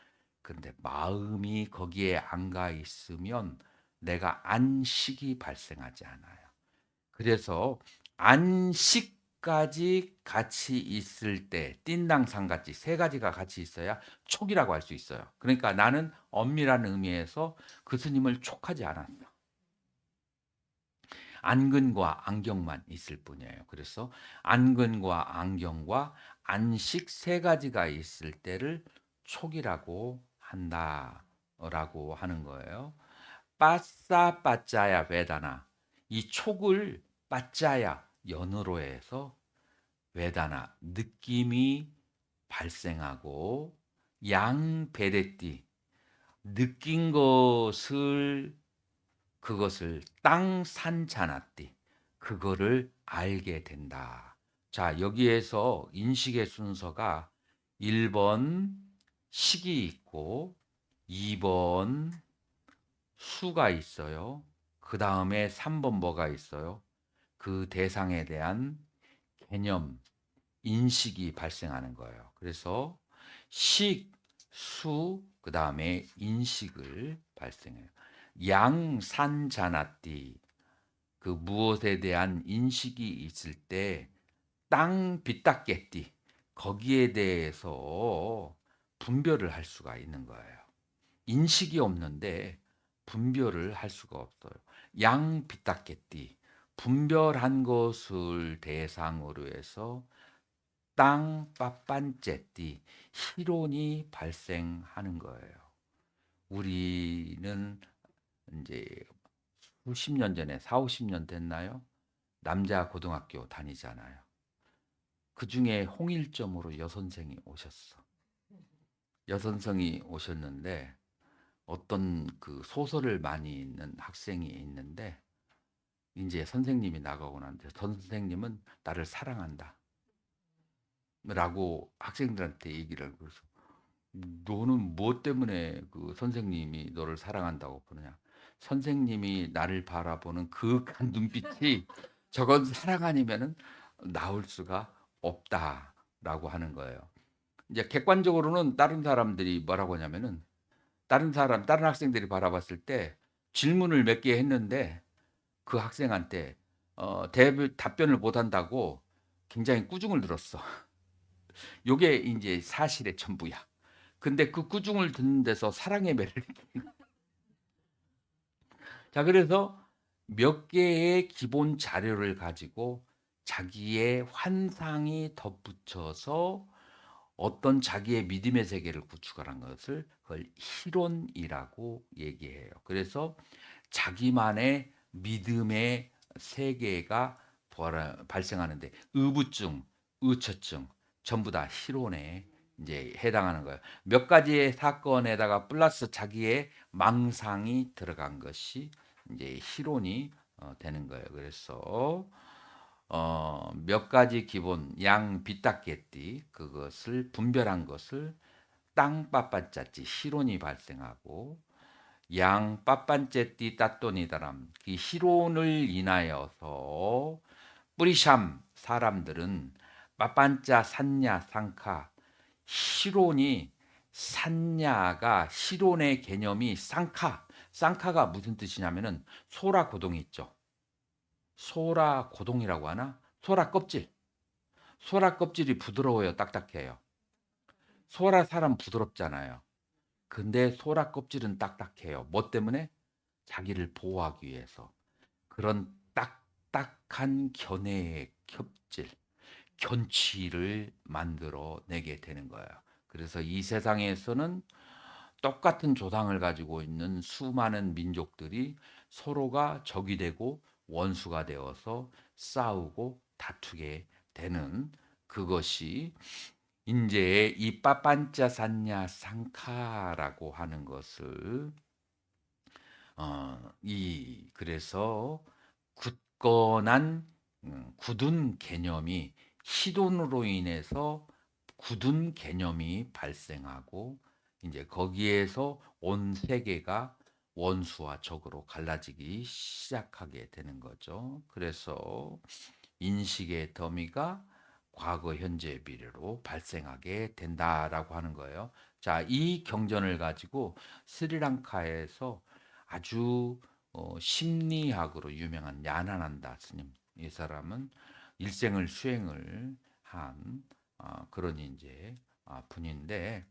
근데 마음이 거기에 안 가 있으면 내가 안식이 발생하지 않아요. 그래서 안식까지 같이 있을 때 띵당상같이 세 가지가 같이 있어야 촉이라고 할 수 있어요. 그러니까 나는 엄밀한 의미에서 그 스님을 촉하지 않았어. 안근과 안경만 있을 뿐이에요. 그래서 안근과 안경과 안식 세 가지가 있을 때를 촉이라고 한다라고 하는 거예요. 빠싸 빠짜야 베다나 이 촉을 빠짜야 연으로 해서 베다나 느낌이 발생하고 양 베레띠 느낀 것을 그것을 땅 산자나띠 그거를 알게 된다. 자, 여기에서 인식의 순서가 1번 식이 있고 2번 수가 있어요. 그 다음에 3번 뭐가 있어요? 그 대상에 대한 개념, 인식이 발생하는 거예요. 그래서 식, 수, 그 다음에 인식을 발생해요. 양산자나띠 그 무엇에 대한 인식이 있을 때 땅 빗닦겠띠 거기에 대해서 분별을 할 수가 있는 거예요. 인식이 없는데 분별을 할 수가 없어요. 양 빗닦겠띠 분별한 것을 대상으로 해서 땅 빠빤째띠 희론이 발생하는 거예요. 우리는 이제 수십 년 전에 4, 50년 됐나요? 남자 고등학교 다니잖아요. 그 중에 홍일점으로 여선생이 오셨어. 여선생이 오셨는데 어떤 그 소설을 많이 읽는 학생이 있는데 이제 선생님이 나가고 난데 선생님은 나를 사랑한다. 라고 학생들한테 얘기를 하고 그래서 너는 무엇 때문에 그 선생님이 너를 사랑한다고 보느냐? 선생님이 나를 바라보는 그윽한 눈빛이 저건 사랑 아니면은 나올 수가 없다라고 하는 거예요. 이제 객관적으로는 다른 사람들이 뭐라고 하냐면은 다른 학생들이 바라봤을 때 질문을 몇 개 했는데 그 학생한테 답변을 못 한다고 굉장히 꾸중을 들었어. 요게 인제 사실의 전부야. 근데 그 꾸중을 듣는 데서 사랑의 매를 자 그래서 몇 개의 기본 자료를 가지고 자기의 환상이 덧붙여서 어떤 자기의 믿음의 세계를 구축하는 것을 그걸 희론이라고 얘기해요. 그래서 자기만의 믿음의 세계가 발생하는데 의부증, 의처증 전부 다 희론에 이제 해당하는 거예요. 몇 가지의 사건에다가 플러스 자기의 망상이 들어간 것이 이제 희론이 되는 거예요. 그래서 몇 가지 기본 양 비딱개띠 그것을 분별한 것을 땅 빠빠짜찌 희론이 발생하고 양 빠빤째띠 따또니다람 그 희론을 인하여서 뿌리샴 사람들은 빠빤짜 산냐 상카 희론이 산냐가 희론의 개념이 쌍카가 무슨 뜻이냐면은 소라 고동이 있죠. 소라 고동이라고 하나? 소라 껍질. 소라 껍질이 부드러워요, 딱딱해요. 소라 사람 부드럽잖아요. 근데 소라 껍질은 딱딱해요. 뭐 때문에? 자기를 보호하기 위해서. 그런 딱딱한 견해의 껍질, 견취를 만들어 내게 되는 거예요. 그래서 이 세상에서는 똑같은 조상을 가지고 있는 수많은 민족들이 서로가 적이 되고 원수가 되어서 싸우고 다투게 되는 그것이 인제의 이 빠빤짜산냐 상카라고 하는 것을 그래서 굳건한 굳은 개념이 시돈으로 인해서 굳은 개념이 발생하고 이제 거기에서 온 세계가 원수와 적으로 갈라지기 시작하게 되는 거죠. 그래서 인식의 더미가 과거, 현재, 미래로 발생하게 된다라고 하는 거예요. 자, 이 경전을 가지고 스리랑카에서 아주 심리학으로 유명한 야나난다 스님 이 사람은 일생을 수행을 한 그런 이제 분인데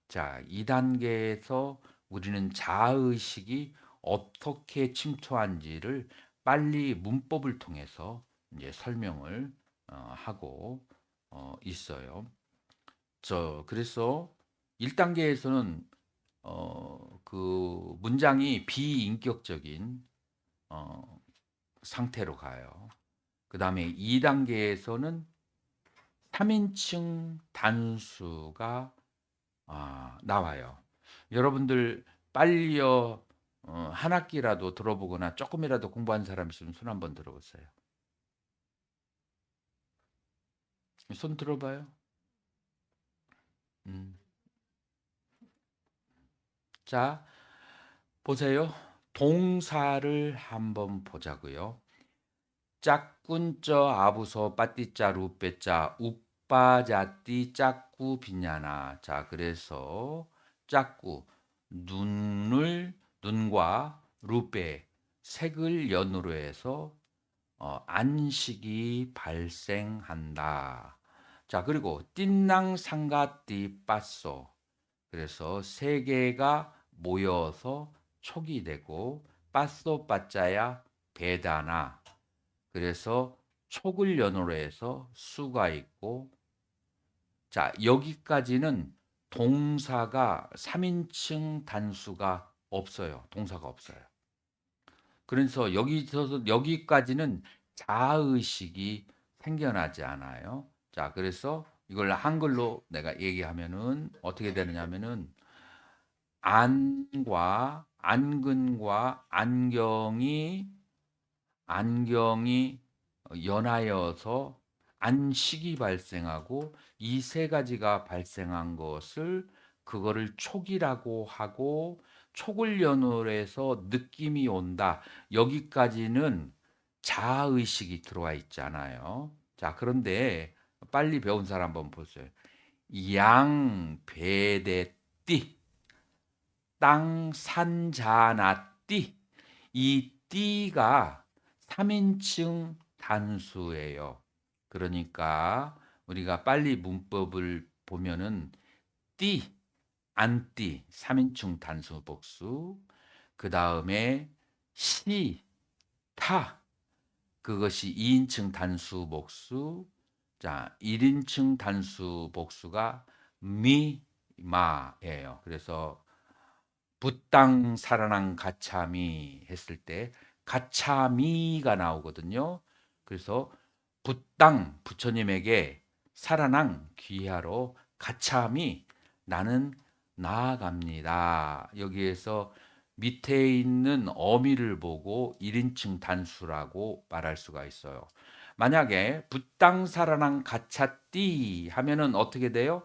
자, 이 단계에서 우리는 자아의식이 어떻게 침투한지를 빨리 문법을 통해서 이제 설명을 하고 있어요. 그래서 1단계에서는 그 문장이 비인격적인 어, 상태로 가요. 그 다음에 2단계에서는 3인칭 단수가 나와요. 여러분들 빨리요 한 학기라도 들어보거나 조금이라도 공부한 사람 있으면 손 한번 들어보세요. 손 들어봐요. 음. 자, 보세요. 동사를 한번 보자고요. 짝꾼쩌 아부서 빠띠짜 루빼짜 우빠자띠 짝꾸 빈냐나. 자, 그래서 짝꾸 눈과 루빼 색을 연으로 해서 안식이 발생한다. 자, 그리고 띵낭 상가띠 빠쏘. 그래서 세 개가 모여서 촉이 되고 빠쏘 빠짜야 배다나. 그래서 촉을 연호로 해서 수가 있고 자, 여기까지는 동사가 3인칭 단수가 없어요. 동사가 없어요. 그래서 여기까지는 자의식이 생겨나지 않아요. 자, 그래서 이걸 한글로 내가 얘기하면은 어떻게 되느냐면은 안과 안근과 안경이 연하여서 안식이 발생하고 이 세 가지가 발생한 것을 그거를 촉이라고 하고 촉을 연호로 해서 느낌이 온다. 여기까지는 자아의식이 들어와 있잖아요. 자, 그런데 빨리 배운 사람 한번 보세요. 양배대띠 땅 산자나띠 이 띠가 3인칭 단수예요. 그러니까 우리가 빨리 문법을 보면은 띠, 안띠 3인칭 단수 복수. 그다음에 시, 타 그것이 2인칭 단수 복수. 자, 1인칭 단수 복수가 미, 마예요. 그래서 붓땅 살아난 가차미 했을 때 가차미가 나오거든요. 그래서 붓땅 부처님에게 살아난 귀하로 가차미 나는 나아갑니다. 여기에서 밑에 있는 어미를 보고 1인칭 단수라고 말할 수가 있어요. 만약에 붓땅 살아난 가차띠 하면은 어떻게 돼요?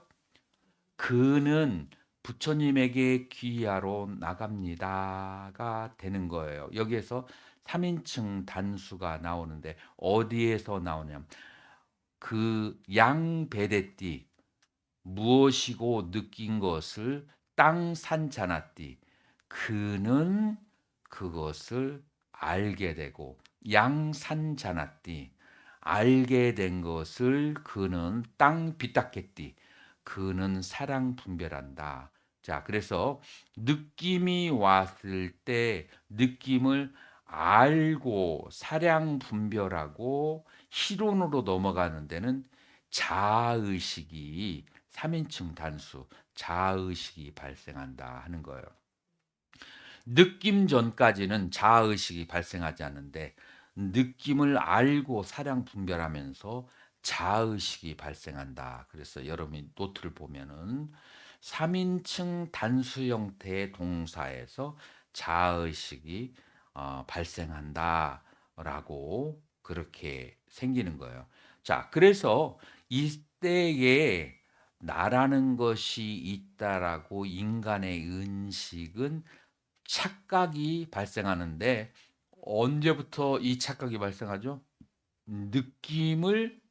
그는 부처님에게 귀하러 나갑니다가 되는 거예요. 여기에서 3인칭 단수가 나오는데 어디에서 나오냐면 그 양배대띠 무엇이고 느낀 것을 땅 산자나띠 그는 그것을 알게 되고 양산자나띠 알게 된 것을 그는 땅 비닦겠띠 그는 사랑 분별한다. 자, 그래서 느낌이 왔을 때 느낌을 알고 사량 분별하고 실온으로 넘어가는 데는 자의식이 3인칭 단수 자의식이 발생한다 하는 거예요. 느낌 전까지는 자의식이 발생하지 않는데 느낌을 알고 사량 분별하면서 자의식이 발생한다. 그래서 여러분이 노트를 보면은 3인칭 단수 형태의 동사에서 자의식이 발생한다라고 그렇게 생기는 거예요. 자, 그래서 이때에 나라는 것이 있다라고 인간의 인식은 착각이 발생하는데 언제부터 이 착각이 발생하죠? 느낌을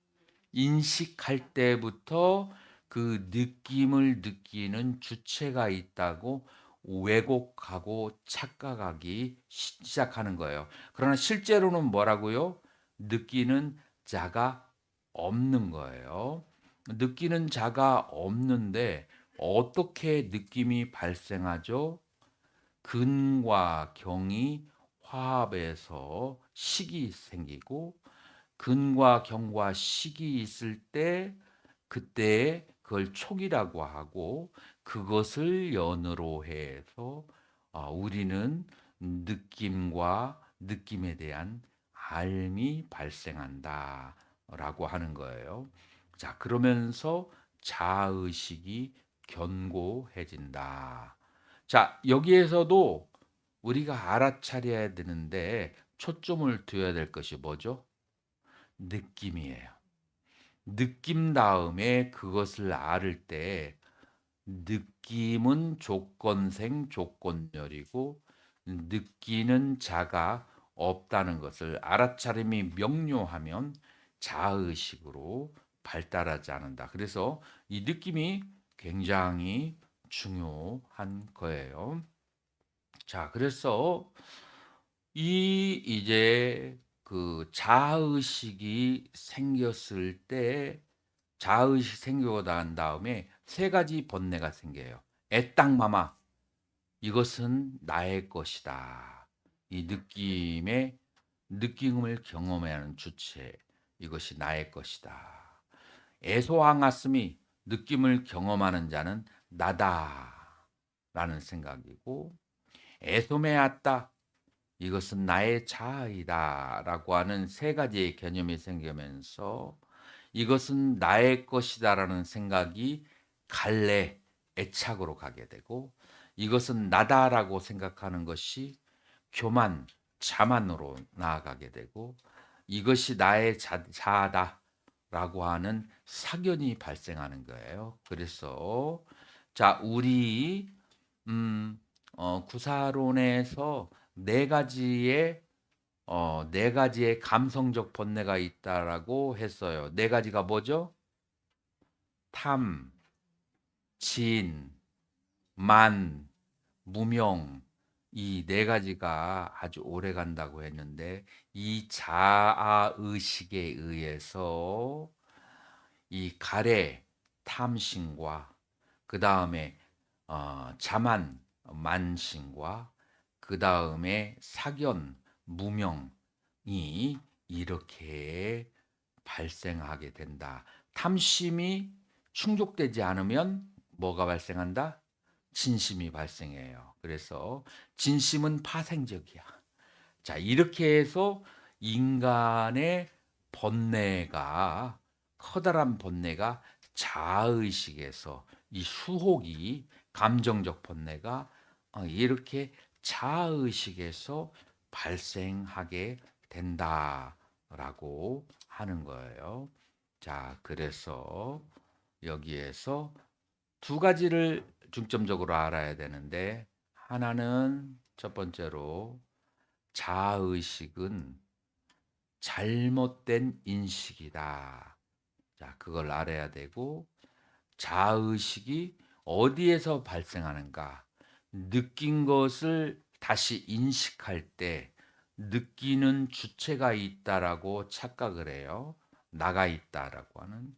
인식할 때부터 그 느낌을 느끼는 주체가 있다고 왜곡하고 착각하기 시작하는 거예요. 그러나 실제로는 뭐라고요? 느끼는 자가 없는 거예요. 느끼는 자가 없는데 어떻게 느낌이 발생하죠? 근과 경이 화합해서 식이 생기고 근과 경과 식이 있을 때 그때 그걸 촉이라고 하고 그것을 연으로 해서 우리는 느낌과 느낌에 대한 알미 발생한다라고 하는 거예요. 자, 그러면서 자의식이 견고해진다. 자, 여기에서도 우리가 알아차려야 되는데 초점을 두어야 될 것이 뭐죠? 느낌이에요. 느낌 다음에 그것을 알을 때 느낌은 조건생 조건열이고 느끼는 자가 없다는 것을 알아차림이 명료하면 자의식으로 발달하지 않는다. 그래서 이 느낌이 굉장히 중요한 거예요. 자, 그래서 이제 그 자의식이 생겼을 때 자의식 생기고 난 다음에 세 가지 번뇌가 생겨요. 애땅마마 이것은 나의 것이다. 이 느낌의 느낌을 경험하는 주체 이것이 나의 것이다. 애소항았음이 느낌을 경험하는 자는 나다라는 생각이고 애소메았다 이것은 나의 자아이다라고 하는 세 가지의 개념이 생기면서 이것은 나의 것이다라는 생각이 갈래, 애착으로 가게 되고 이것은 나다라고 생각하는 것이 교만, 자만으로 나아가게 되고 이것이 나의 자아다라고 하는 사견이 발생하는 거예요. 그래서 자, 우리 음, 구사론에서 네 가지의 감성적 번뇌가 있다라고 했어요. 네 가지가 뭐죠? 탐, 진, 만, 무명. 이 네 가지가 아주 오래 간다고 했는데 이 자아 의식에 의해서 이 가래, 탐심과 그다음에 자만, 만심과 그다음에 사견, 무명이 이렇게 발생하게 된다. 탐심이 충족되지 않으면 뭐가 발생한다? 진심이 발생해요. 그래서 진심은 파생적이야. 자, 이렇게 해서 인간의 번뇌가 커다란 번뇌가 자아의식에서 이 수혹이 감정적 번뇌가 이렇게 자아의식에서 발생하게 된다라고 하는 거예요. 자, 그래서 여기에서 두 가지를 중점적으로 알아야 되는데 하나는 첫 번째로 자아의식은 잘못된 인식이다. 자, 그걸 알아야 되고 자아의식이 어디에서 발생하는가? 느낀 것을 다시 인식할 때 느끼는 주체가 있다라고 착각을 해요. 나가 있다라고 하는.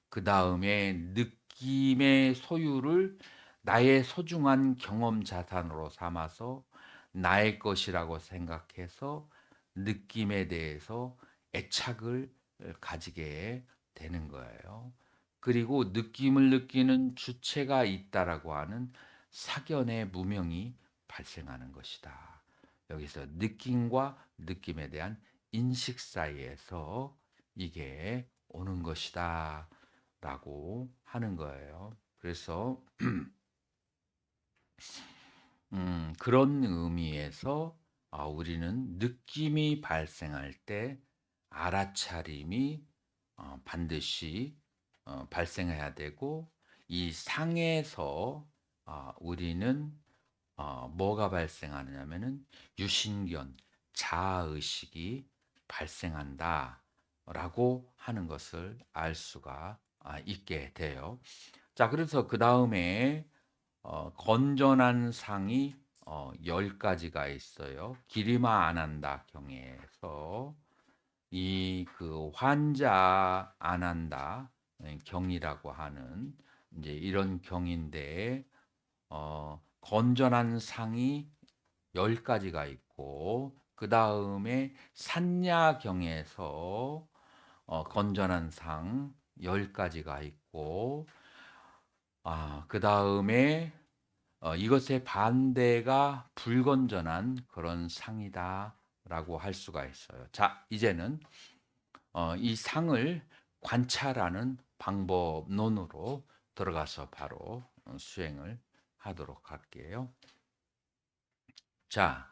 그다음에 느낌의 소유를 나의 소중한 경험 자산으로 삼아서 나의 것이라고 생각해서 느낌에 대해서 애착을 가지게 되는 거예요. 그리고 느낌을 느끼는 주체가 있다라고 하는 사견의 무명이 발생하는 것이다. 여기서 느낌과 느낌에 대한 인식 사이에서 이게 오는 것이다 라고 하는 거예요. 그래서 그런 의미에서 우리는 느낌이 발생할 때 알아차림이 반드시 발생해야 되고 이 상에서 우리는 뭐가 발생하느냐면은 유신견, 자아의식이 발생한다라고 하는 것을 알 수가 있게 돼요. 자, 그래서 그 다음에 건전한 상이 10가지가 있어요. 기리마 아난다 경에서 이 그 환자 아난다 경이라고 하는 이제 이런 경인데 건전한 상이 10가지가 있고 그 다음에 산야경에서 건전한 상 10가지가 있고 그 다음에 이것의 반대가 불건전한 그런 상이다라고 할 수가 있어요. 자, 이제는 이 상을 관찰하는 방법론으로 들어가서 바로 수행을 하도록 할게요. 자,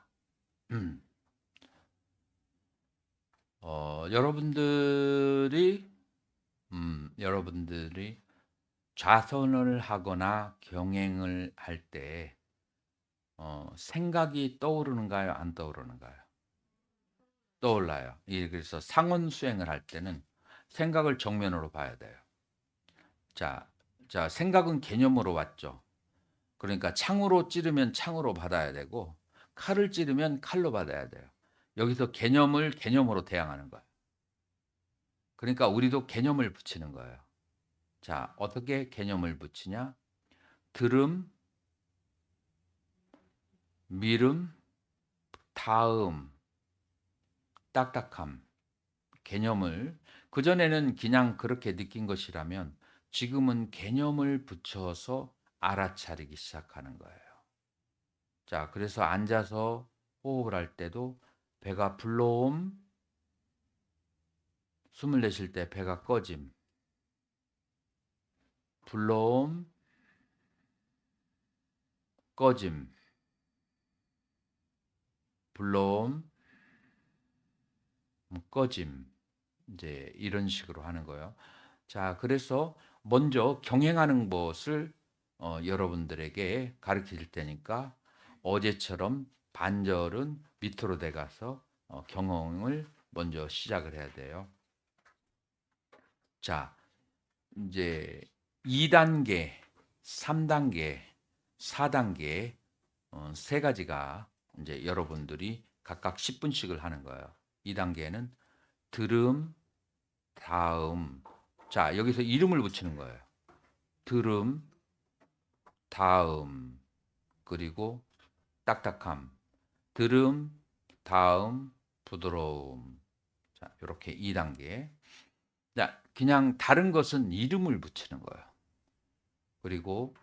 여러분들이 좌선을 하거나 경행을 할 때 생각이 떠오르는가요? 안 떠오르는가요? 떠올라요. 그래서 상원 수행을 할 때는 생각을 정면으로 봐야 돼요. 자, 자, 생각은 개념으로 왔죠. 그러니까 창으로 찌르면 창으로 받아야 되고 칼을 찌르면 칼로 받아야 돼요. 여기서 개념을 개념으로 대항하는 거예요. 그러니까 우리도 개념을 붙이는 거예요. 자, 어떻게 개념을 붙이냐? 들음, 미름, 다음, 딱딱함, 개념을 그전에는 그냥 그렇게 느낀 것이라면 지금은 개념을 붙여서 알아차리기 시작하는 거예요. 자, 그래서 앉아서 호흡을 할 때도 배가 불러옴, 숨을 내쉴 때 배가 꺼짐, 불러옴, 꺼짐, 불러옴, 꺼짐. 이제 이런 식으로 하는 거예요. 자, 그래서 먼저 경행하는 것을 여러분들에게 가르칠 테니까 어제처럼 반절은 밑으로 내가서 경영을 먼저 시작을 해야 돼요. 자, 이제 2단계, 3단계, 4단계 세 가지가 이제 여러분들이 각각 10분씩을 하는 거예요. 2단계는 들음, 다음. 자, 여기서 이름을 붙이는 거예요. 들음, 다음, 그리고 딱딱함. 들음, 다음, 부드러움. 자, 이렇게 2단계. 자, 그냥 다른 것은 이름을 붙이는 거예요. 그리고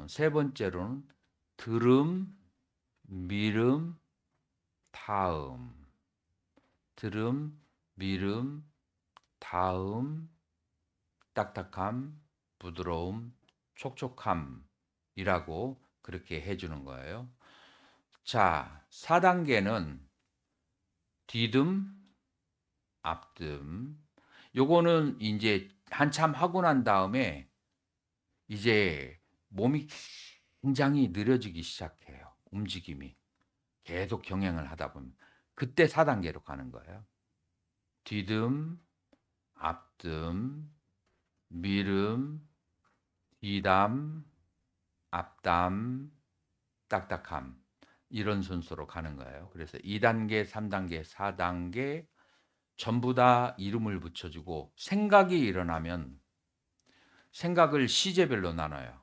세 번째로는 들음, 미름, 다음. 들음, 미름, 다음, 딱딱함, 부드러움, 촉촉함이라고 그렇게 해주는 거예요. 자, 4단계는 뒤듬, 앞듬. 요거는 이제 한참 하고 난 다음에 이제 몸이 굉장히 느려지기 시작해요. 움직임이. 계속 경행을 하다 보면. 그때 4단계로 가는 거예요. 뒤듬, 앞듬, 미름, 뒤담, 앞담, 딱딱함. 이런 순서로 가는 거예요. 그래서 2단계, 3단계, 4단계 전부 다 이름을 붙여주고 생각이 일어나면 생각을 시제별로 나눠요.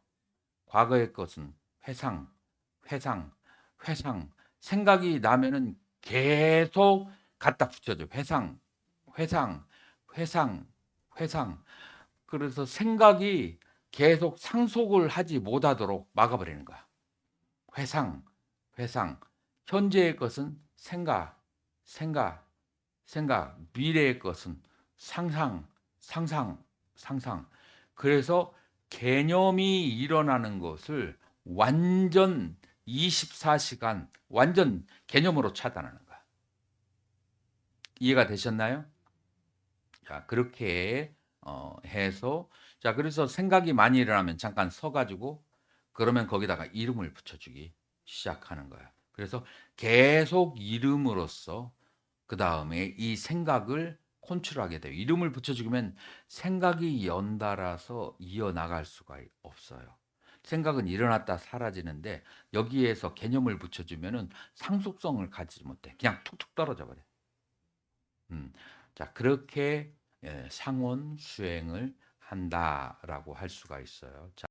과거의 것은 회상, 회상, 회상. 생각이 나면은 계속 갖다 붙여줘. 회상, 회상, 회상, 회상. 그래서 생각이 계속 상속을 하지 못하도록 막아버리는 거야. 회상, 회상. 현재의 것은 생각, 생각, 생각. 미래의 것은 상상, 상상, 상상. 그래서 개념이 일어나는 것을 완전 24시간 완전 개념으로 차단하는 거야. 이해가 되셨나요? 자, 그렇게 해서 자, 그래서 생각이 많이 일어나면 잠깐 서 가지고 그러면 거기다가 이름을 붙여주기 시작하는 거야. 그래서 계속 이름으로써 그다음에 이 생각을 컨트롤하게 돼요. 이름을 붙여주면 생각이 연달아서 이어나갈 수가 없어요. 생각은 일어났다 사라지는데 여기에서 개념을 붙여주면은 상속성을 가지지 못해. 그냥 툭툭 떨어져 버려. 자, 그렇게 상원 수행을 한다라고 할 수가 있어요. 자,